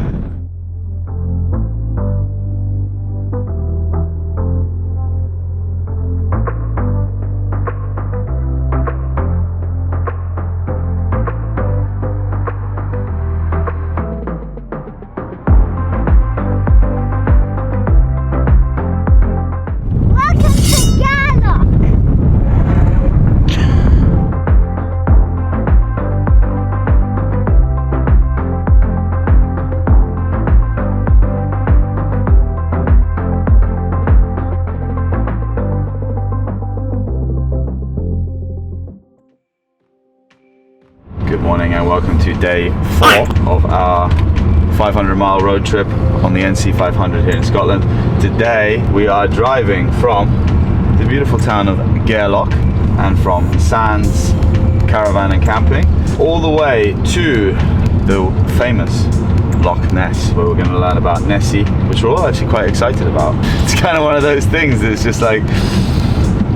Good morning and welcome to day 4 of our 500-mile road trip on the NC500 here in Scotland. Today we are driving from the beautiful town of Gairloch and from Sands Caravan and Camping all the way to the famous Loch Ness, where we're going to learn about Nessie, which we're all actually quite excited about. It's kind of one of those things that's just like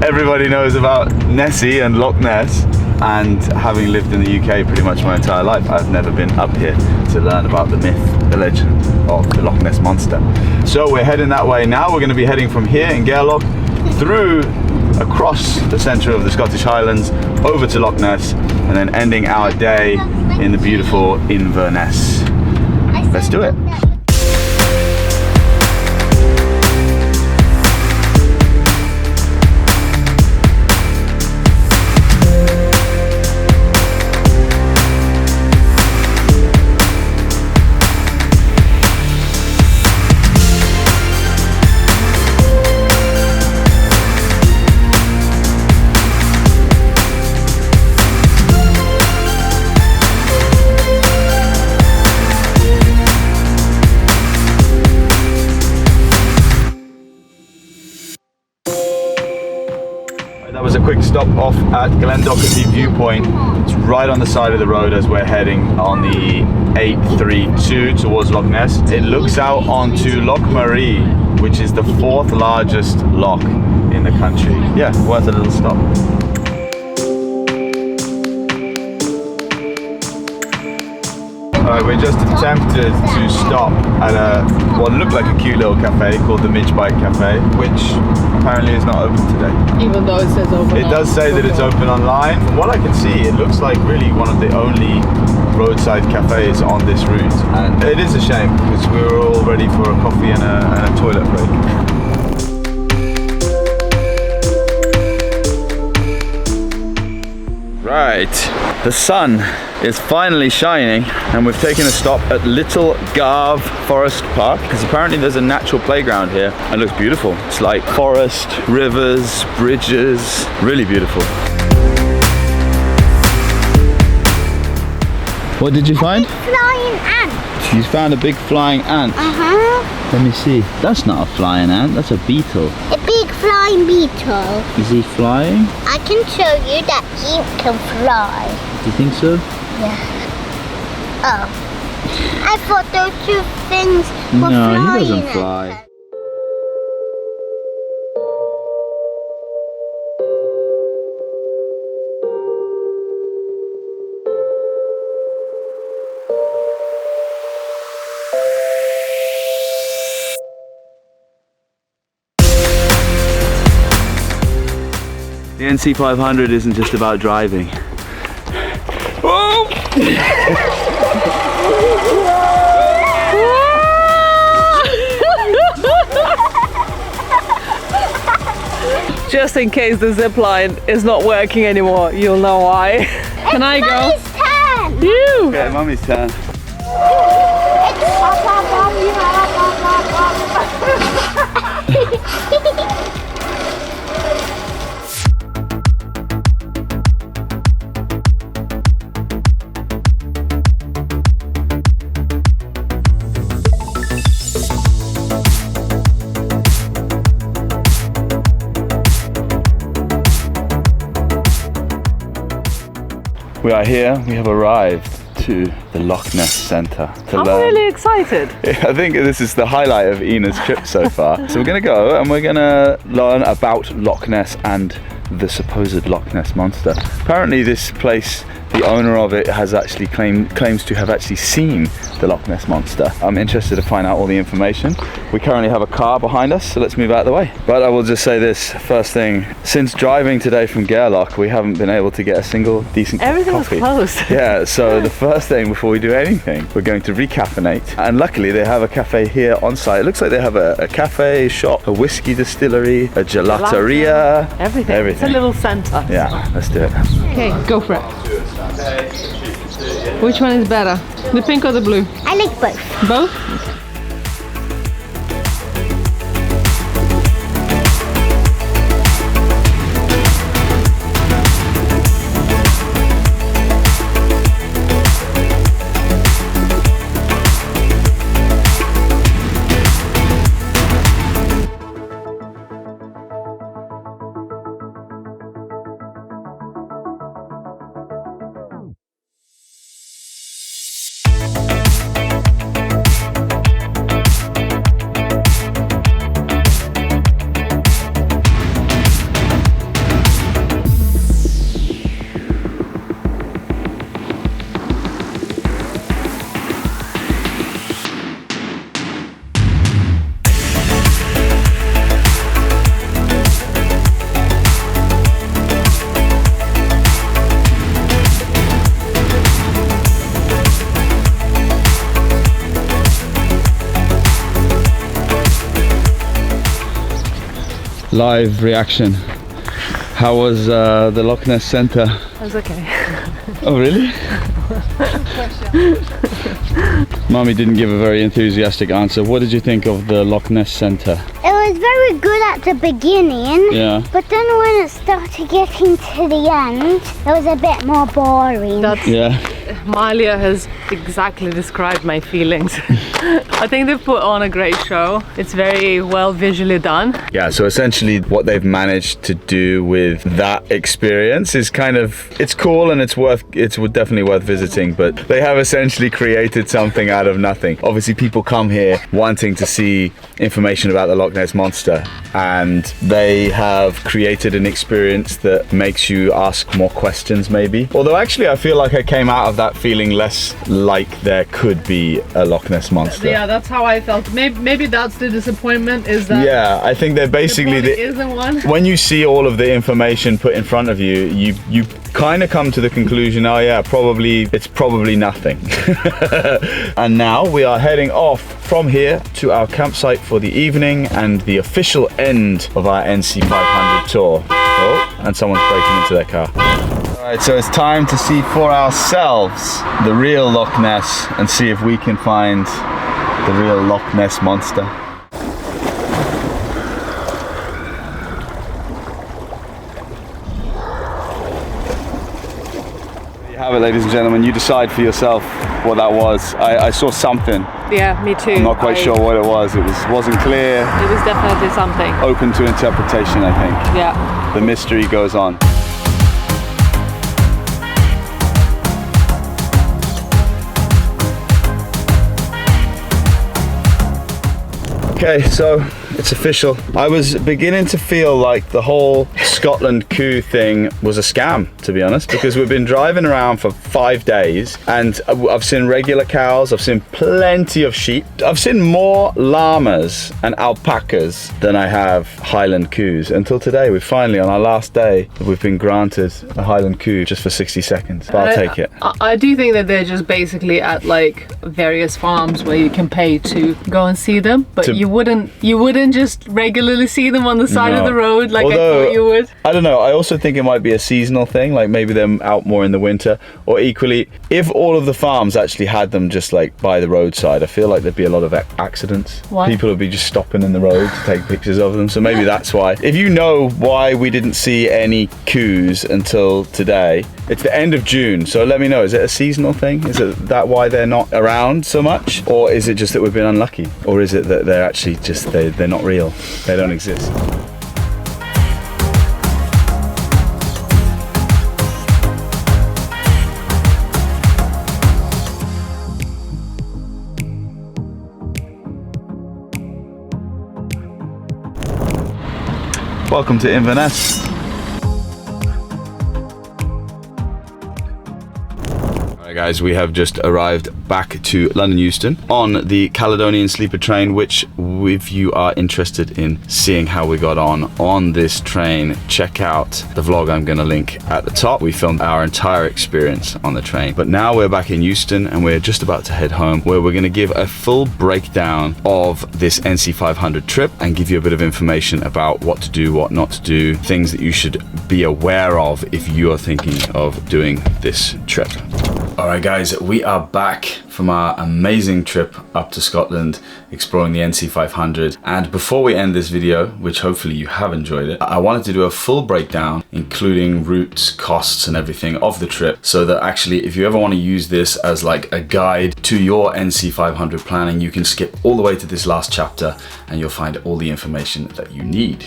everybody knows about Nessie and Loch Ness. And having lived in the UK pretty much my entire life, I've never been up here to learn about the myth, the legend of the Loch Ness Monster. So we're heading that way now. We're going to be heading from here in Gairloch through across the centre of the Scottish Highlands over to Loch Ness and then ending our day in the beautiful Inverness. Let's do it. quick stop off at Glendochety Viewpoint. It's right on the side of the road as we're heading on the 832 towards Loch Ness. It looks out onto Loch Ness, which is the 4th largest loch in the country. Yeah, worth a little stop. Alright, we just attempted to stop at what looked like a cute little cafe called the Midge Bike Cafe, which apparently is not open today. Even though it says open. It does say that it's open online. From what I can see, it looks like really one of the only roadside cafes on this route. And it is a shame because we were all ready for a coffee and a toilet break. Right, the sun is finally shining and we've taken a stop at Little Garve Forest Park because apparently there's a natural playground here and it looks beautiful. It's like forest, rivers, bridges, really beautiful. What did you find? Flying ant. You found a big flying ant. Let me see. That's not a flying ant, that's a beetle. A big flying beetle. Is he flying? I can show you that he can fly. Do you think so? Yeah. Oh. I thought those two things were flying. No, he doesn't fly. The NC500 isn't just about driving. Oh! Just in case the zip line is not working anymore, you'll know why. Can I go? Mommy's turn. You! Okay, Mummy's turn. We are here, we have arrived to the Loch Ness Centre to I'm learn. really excited. I think this is the highlight of Ina's trip so far. So we're going to go and we're going to learn about Loch Ness and the supposed Loch Ness monster. Apparently this place, the owner of it has actually claims to have actually seen the Loch Ness monster. I'm interested to find out all the information. We currently have a car behind us, so let's move out of the way. But I will just say this, first thing, since driving today from Gairloch, we haven't been able to get a single decent cup of Everything was coffee. closed. Yeah, so the first thing before we do anything, we're going to recaffeinate. And luckily they have a cafe here on site. It looks like they have a cafe, shop, a whiskey distillery, a gelateria. Everything. It's a little centre. Yeah, let's do it. Okay, go for it. Which one is better? The pink or the blue? I like both. Both? Live reaction. How was the Loch Ness Centre? That's okay. Oh really? Mummy didn't give a very enthusiastic answer. What did you think of the Loch Ness Centre? It was very good at the beginning. Yeah. But then when it started getting to the end, it was a bit more boring. That's Yeah. Malia has exactly described my feelings. I think they've put on a great show. It's very well visually done. Yeah, so essentially what they've managed to do with that experience is kind of, it's cool and it's definitely worth visiting, but they have essentially created something out of nothing. Obviously people come here wanting to see information about the Loch Ness Monster, and they have created an experience that makes you ask more questions maybe. Although actually I feel like I came out of that feeling less like there could be a Loch Ness Monster. Yeah, that's how I felt. Maybe that's the disappointment, is that yeah, I think they're basically isn't one. When you see all of the information put in front of you, you kind of come to the conclusion, oh yeah, it's probably nothing. And now we are heading off from here to our campsite for the evening and the official end of our NC500 tour. Oh, and someone's breaking into their car. Alright, so it's time to see for ourselves the real Loch Ness and see if we can find the real Loch Ness Monster. There you have it, ladies and gentlemen. You decide for yourself what that was. I saw something. Yeah, me too. I'm not quite sure what it was. It wasn't clear. It was definitely something. Open to interpretation, I think. Yeah. The mystery goes on. Okay, so it's official. I was beginning to feel like the whole Scotland coup thing was a scam, to be honest, because we've been driving around for 5 days and I've seen regular cows, I've seen plenty of sheep, I've seen more llamas and alpacas than I have Highland coos. Until today, we finally, on our last day, we've been granted a Highland coo just for 60 seconds. But I'll take it. I do think that they're just basically at like various farms where you can pay to go and see them, but you wouldn't just regularly see them on the side of the road like I thought you would. I don't know, I also think it might be a seasonal thing, like maybe they're out more in the winter, or equally, if all of the farms actually had them just like by the roadside, I feel like there'd be a lot of accidents. Why? People would be just stopping in the road to take pictures of them, so maybe that's why. If you know why we didn't see any coos until today, it's the end of June, so let me know, is it a seasonal thing? Is it that why they're not around so much? Or is it just that we've been unlucky? Or is it that they're actually just, they're not real, they don't exist? Welcome to Inverness. Guys, we have just arrived back to London Euston on the Caledonian Sleeper train, which if you are interested in seeing how we got on this train, check out the vlog I'm going to link at the top. We filmed our entire experience on the train, but now we're back in Euston and we're just about to head home, where we're going to give a full breakdown of this NC500 trip and give you a bit of information about what to do, what not to do, things that you should be aware of if you are thinking of doing this trip. Alright guys, we are back from our amazing trip up to Scotland exploring the NC500, and before we end this video, which hopefully you have enjoyed it, I wanted to do a full breakdown including routes, costs and everything of the trip, so that actually if you ever want to use this as like a guide to your NC500 planning, you can skip all the way to this last chapter and you'll find all the information that you need.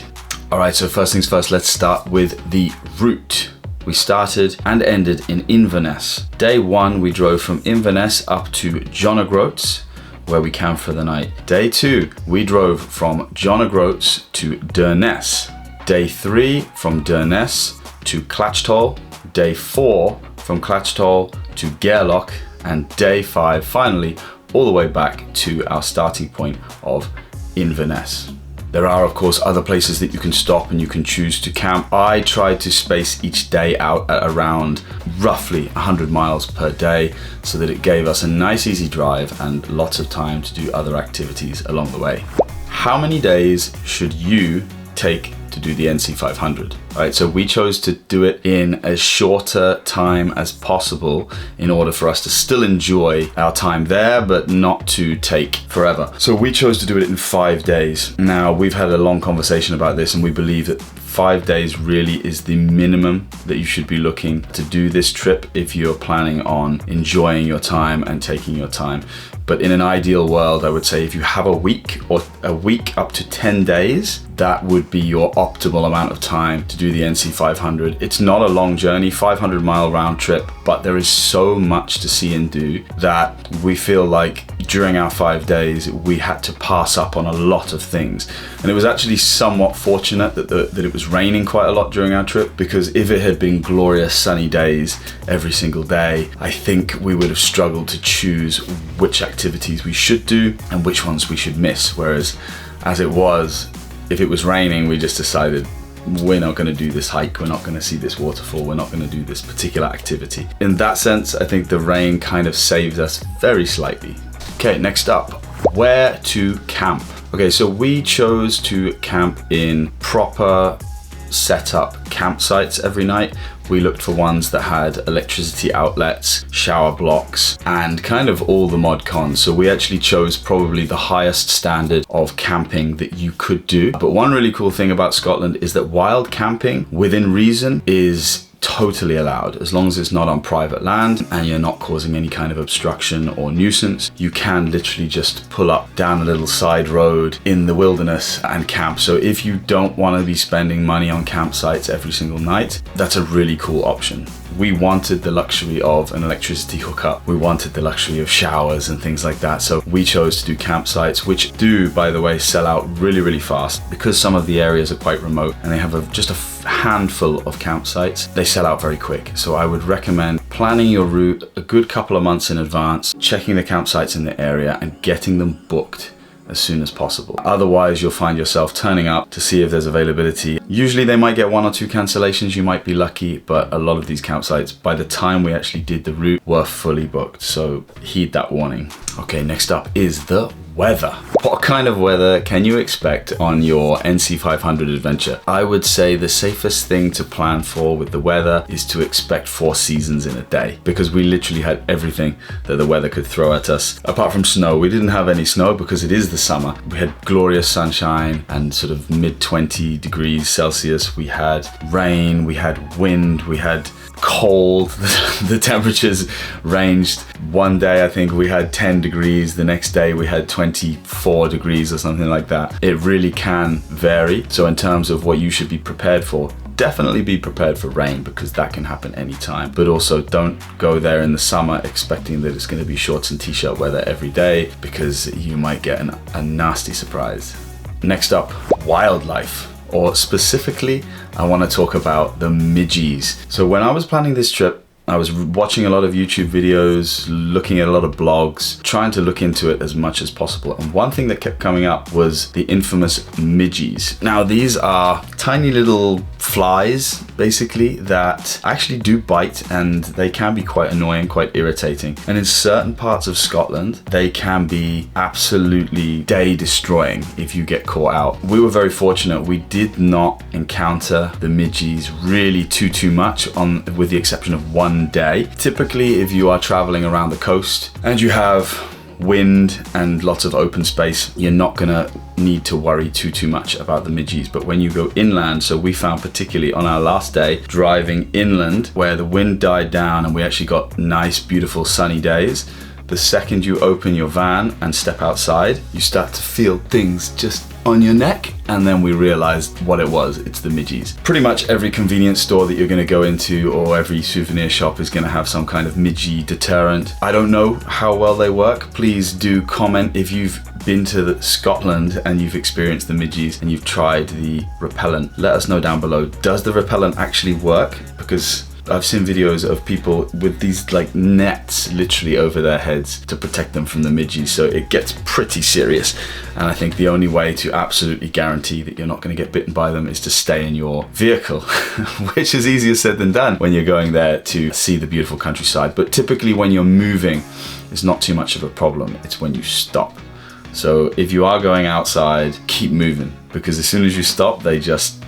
Alright, so first things first, let's start with the route. We started and ended in Inverness. Day 1, we drove from Inverness up to John O'Groats, where we camped for the night. Day 2, we drove from John O'Groats to Durness. Day 3, from Durness to Clachtoll. Day 4, from Clachtoll to Gairloch. And day 5, finally, all the way back to our starting point of Inverness. There are of course other places that you can stop and you can choose to camp. I tried to space each day out at around roughly 100 miles per day, so that it gave us a nice easy drive and lots of time to do other activities along the way. How many days should you take to do the NC500? Right, so we chose to do it in as shorter time as possible in order for us to still enjoy our time there, but not to take forever. So we chose to do it in 5 days. Now, we've had a long conversation about this and we believe that 5 days really is the minimum that you should be looking to do this trip if you're planning on enjoying your time and taking your time. But in an ideal world, I would say if you have a week or a week up to 10 days, that would be your optimal amount of time to do the NC500. It's not a long journey, 500-mile round trip, but there is so much to see and do that we feel like during our 5 days, we had to pass up on a lot of things. And it was actually somewhat fortunate that it was raining quite a lot during our trip, because if it had been glorious sunny days every single day, I think we would have struggled to choose which activities we should do and which ones we should miss. Whereas as it was, if it was raining, we just decided we're not going to do this hike, we're not going to see this waterfall, we're not going to do this particular activity. In that sense, I think the rain kind of saved us very slightly. Okay, next up, where to camp. Okay, so we chose to camp in proper setup campsites every night. We looked for ones that had electricity outlets, shower blocks, and kind of all the mod cons. So we actually chose probably the highest standard of camping that you could do. But one really cool thing about Scotland is that wild camping within reason is totally allowed, as long as it's not on private land and you're not causing any kind of obstruction or nuisance. You can literally just pull up down a little side road in the wilderness and camp. So if you don't want to be spending money on campsites every single night, that's a really cool option. We wanted the luxury of an electricity hookup. We wanted the luxury of showers and things like that. So we chose to do campsites, which do, by the way, sell out really, really fast, because some of the areas are quite remote and they have just a handful of campsites. They sell out very quick. So I would recommend planning your route a good couple of months in advance, checking the campsites in the area and getting them booked as soon as possible. Otherwise, you'll find yourself turning up to see if there's availability. Usually they might get 1 or 2 cancellations, you might be lucky, but a lot of these campsites, by the time we actually did the route, were fully booked. So heed that warning. Okay, next up is the weather. What kind of weather can you expect on your NC500 adventure? I would say the safest thing to plan for with the weather is to expect 4 seasons in a day, because we literally had everything that the weather could throw at us. Apart from snow, we didn't have any snow because it is the summer. We had glorious sunshine and sort of mid 20 degrees Celsius. We had rain, we had wind, we had cold. The temperatures ranged. One day I think we had 10 degrees, the next day we had 24 degrees or something like that. It really can vary. So in terms of what you should be prepared for, definitely be prepared for rain, because that can happen anytime. But also don't go there in the summer expecting that it's going to be shorts and t-shirt weather every day, because you might get a nasty surprise. Next up, wildlife. Or specifically, I want to talk about the midges. So when I was planning this trip, I was watching a lot of YouTube videos, looking at a lot of blogs, trying to look into it as much as possible. And one thing that kept coming up was the infamous midges. Now, these are tiny little flies, basically, that actually do bite, and they can be quite annoying, quite irritating. And in certain parts of Scotland, they can be absolutely day destroying if you get caught out. We were very fortunate. We did not encounter the midges really too much, with the exception of one day. Typically, if you are traveling around the coast and you have wind and lots of open space, you're not gonna need to worry too much about the midges. But when you go inland, so we found particularly on our last day driving inland, where the wind died down and we actually got nice, beautiful sunny days, the second you open your van and step outside, you start to feel things just on your neck, and then we realized what it was. It's the midges. Pretty much every convenience store that you're going to go into, or every souvenir shop, is going to have some kind of midge deterrent. I don't know how well they work. Please do comment if you've been to Scotland and you've experienced the midges and you've tried the repellent. Let us know down below. Does the repellent actually work? Because I've seen videos of people with these like nets literally over their heads to protect them from the midges, so it gets pretty serious. And I think the only way to absolutely guarantee that you're not going to get bitten by them is to stay in your vehicle, which is easier said than done when you're going there to see the beautiful countryside. But typically when you're moving, it's not too much of a problem. It's when you stop. So if you are going outside, keep moving, because as soon as you stop, they just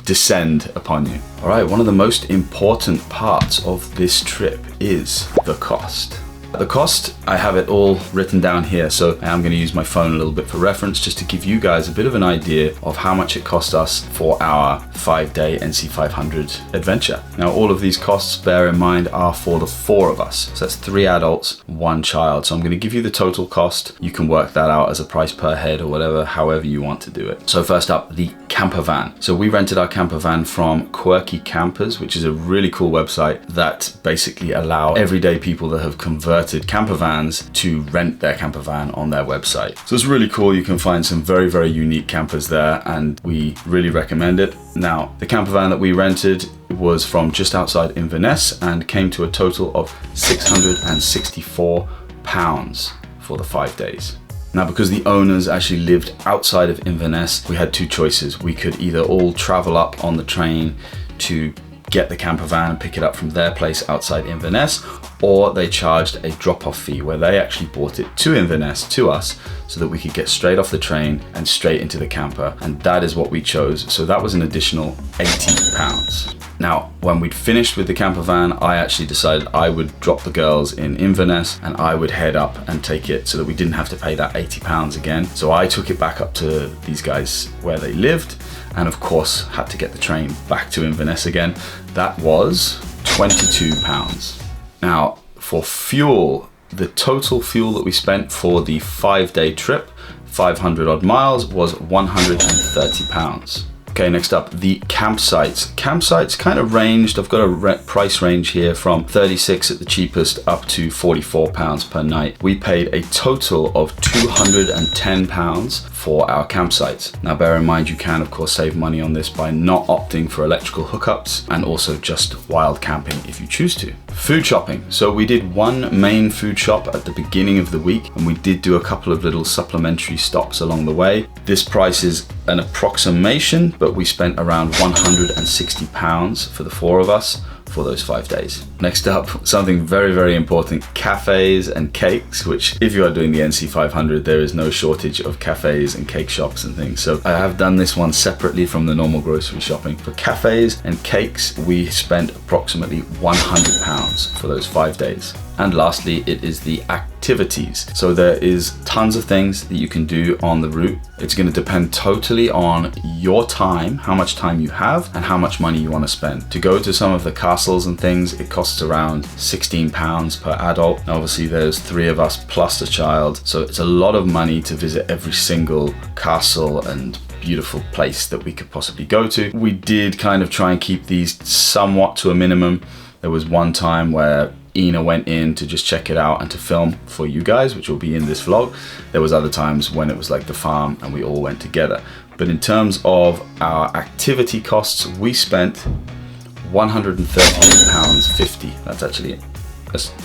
descend upon you. All right, one of the most important parts of this trip is the cost. The cost, I have it all written down here, so I am going to use my phone a little bit for reference just to give you guys a bit of an idea of how much it cost us for our 5-day NC500 adventure. Now, all of these costs, bear in mind, are for the 4 of us. So that's 3 adults, 1 child. So I'm going to give you the total cost. You can work that out as a price per head or whatever, however you want to do it. So first up, the camper van. So we rented our camper van from Quirky Campers, which is a really cool website that basically allow everyday people that have converted camper vans to rent their camper van on their website. So it's really cool. You can find some very, very unique campers there, and we really recommend it. Now, the camper van that we rented was from just outside Inverness and came to a total of £664 for the 5 days. Now, because the owners actually lived outside of Inverness, we had 2 choices. We could either all travel up on the train to get the camper van and pick it up from their place outside Inverness, or they charged a drop-off fee where they actually brought it to Inverness to us so that we could get straight off the train and straight into the camper, and that is what we chose. So that was an additional £80. Now, when we'd finished with the camper van, I actually decided I would drop the girls in Inverness and I would head up and take it so that we didn't have to pay that £80 again. So I took it back up to these guys where they lived, and of course had to get the train back to Inverness again. That was £22. Now, for fuel, the total fuel that we spent for the 5-day trip, 500 odd miles, was £130. Okay, next up, the campsites. Campsites kind of ranged. I've got a price range here from 36 at the cheapest up to £44 per night. We paid a total of £210 for our campsites. Now, bear in mind, you can of course save money on this by not opting for electrical hookups and also just wild camping if you choose to. Food shopping. So we did 1 main food shop at the beginning of the week, and we did do a couple of little supplementary stops along the way. This price is an approximation, but we spent around £160 for the 4 of us for those 5 days. Next up, something very, very important, cafes and cakes, which if you are doing the NC500, there is no shortage of cafes and cake shops and things. So I have done this one separately from the normal grocery shopping. For cafes and cakes, we spent approximately £100 for those 5 days. And lastly, it is the activities. So there is tons of things that you can do on the route. It's going to depend totally on your time, how much time you have, and how much money you want to spend. To go to some of the castles and things, it costs around £16 per adult. And obviously there's 3 of us plus a child. So it's a lot of money to visit every single castle and beautiful place that we could possibly go to. We did kind of try and keep these somewhat to a minimum. There was one time where Ina went in to just check it out and to film for you guys, which will be in this vlog. There was other times when it was like the farm and we all went together. But in terms of our activity costs, we spent £138.50. That's actually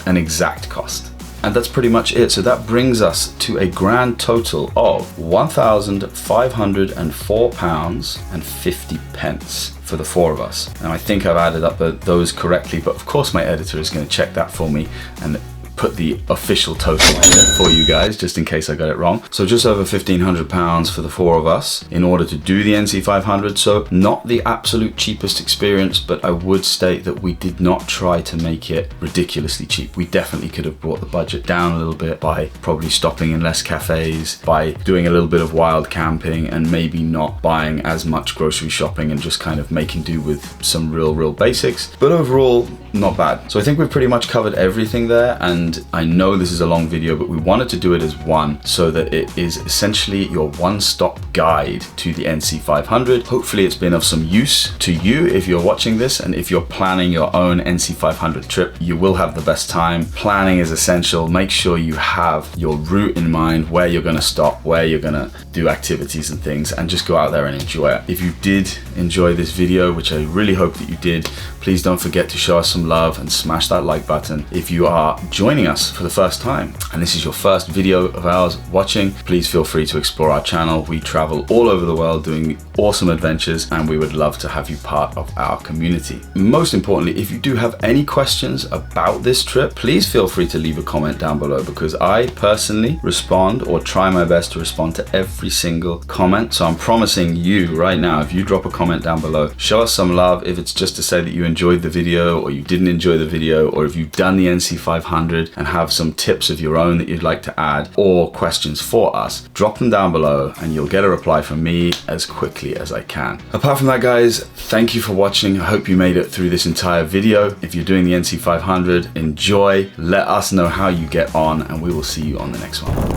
an exact cost. And that's pretty much it. So that brings us to a grand total of £1,504.50 for the 4 of us. Now I think I've added up those correctly, but of course my editor is going to check that for me and put the official total here for you guys, just in case I got it wrong. So just over £1,500 for the 4 of us in order to do the NC500. So not the absolute cheapest experience, but I would state that we did not try to make it ridiculously cheap. We definitely could have brought the budget down a little bit by probably stopping in less cafes, by doing a little bit of wild camping, and maybe not buying as much grocery shopping and just kind of making do with some real basics. But overall, not bad. So I think we've pretty much covered everything there, and I know this is a long video, but we wanted to do it as one so that it is essentially your one-stop guide to the NC500. Hopefully it's been of some use to you if you're watching this, and if you're planning your own NC500 trip, you will have the best time. Planning is essential. Make sure you have your route in mind, where you're going to stop, where you're going to do activities and things, and just go out there and enjoy it. If you did enjoy this video, which I really hope that you did, please don't forget to show us some love and smash that like button. If you are joining us for the first time and this is your first video of ours watching, please feel free to explore our channel. We travel all over the world doing awesome adventures, and we would love to have you part of our community. Most importantly, if you do have any questions about this trip, please feel free to leave a comment down below, because I personally respond, or try my best to respond, to every single comment. So I'm promising you right now, if you drop a comment down below, show us some love. If it's just to say that you enjoyed the video, or you didn't enjoy the video, or if you've done the NC500 NC500 and have some tips of your own that you'd like to add or questions for us, drop them down below and you'll get a reply from me as quickly as I can. Apart from that, guys, thank you for watching. I hope you made it through this entire video. If you're doing the NC500, enjoy. Let us know how you get on and we will see you on the next one.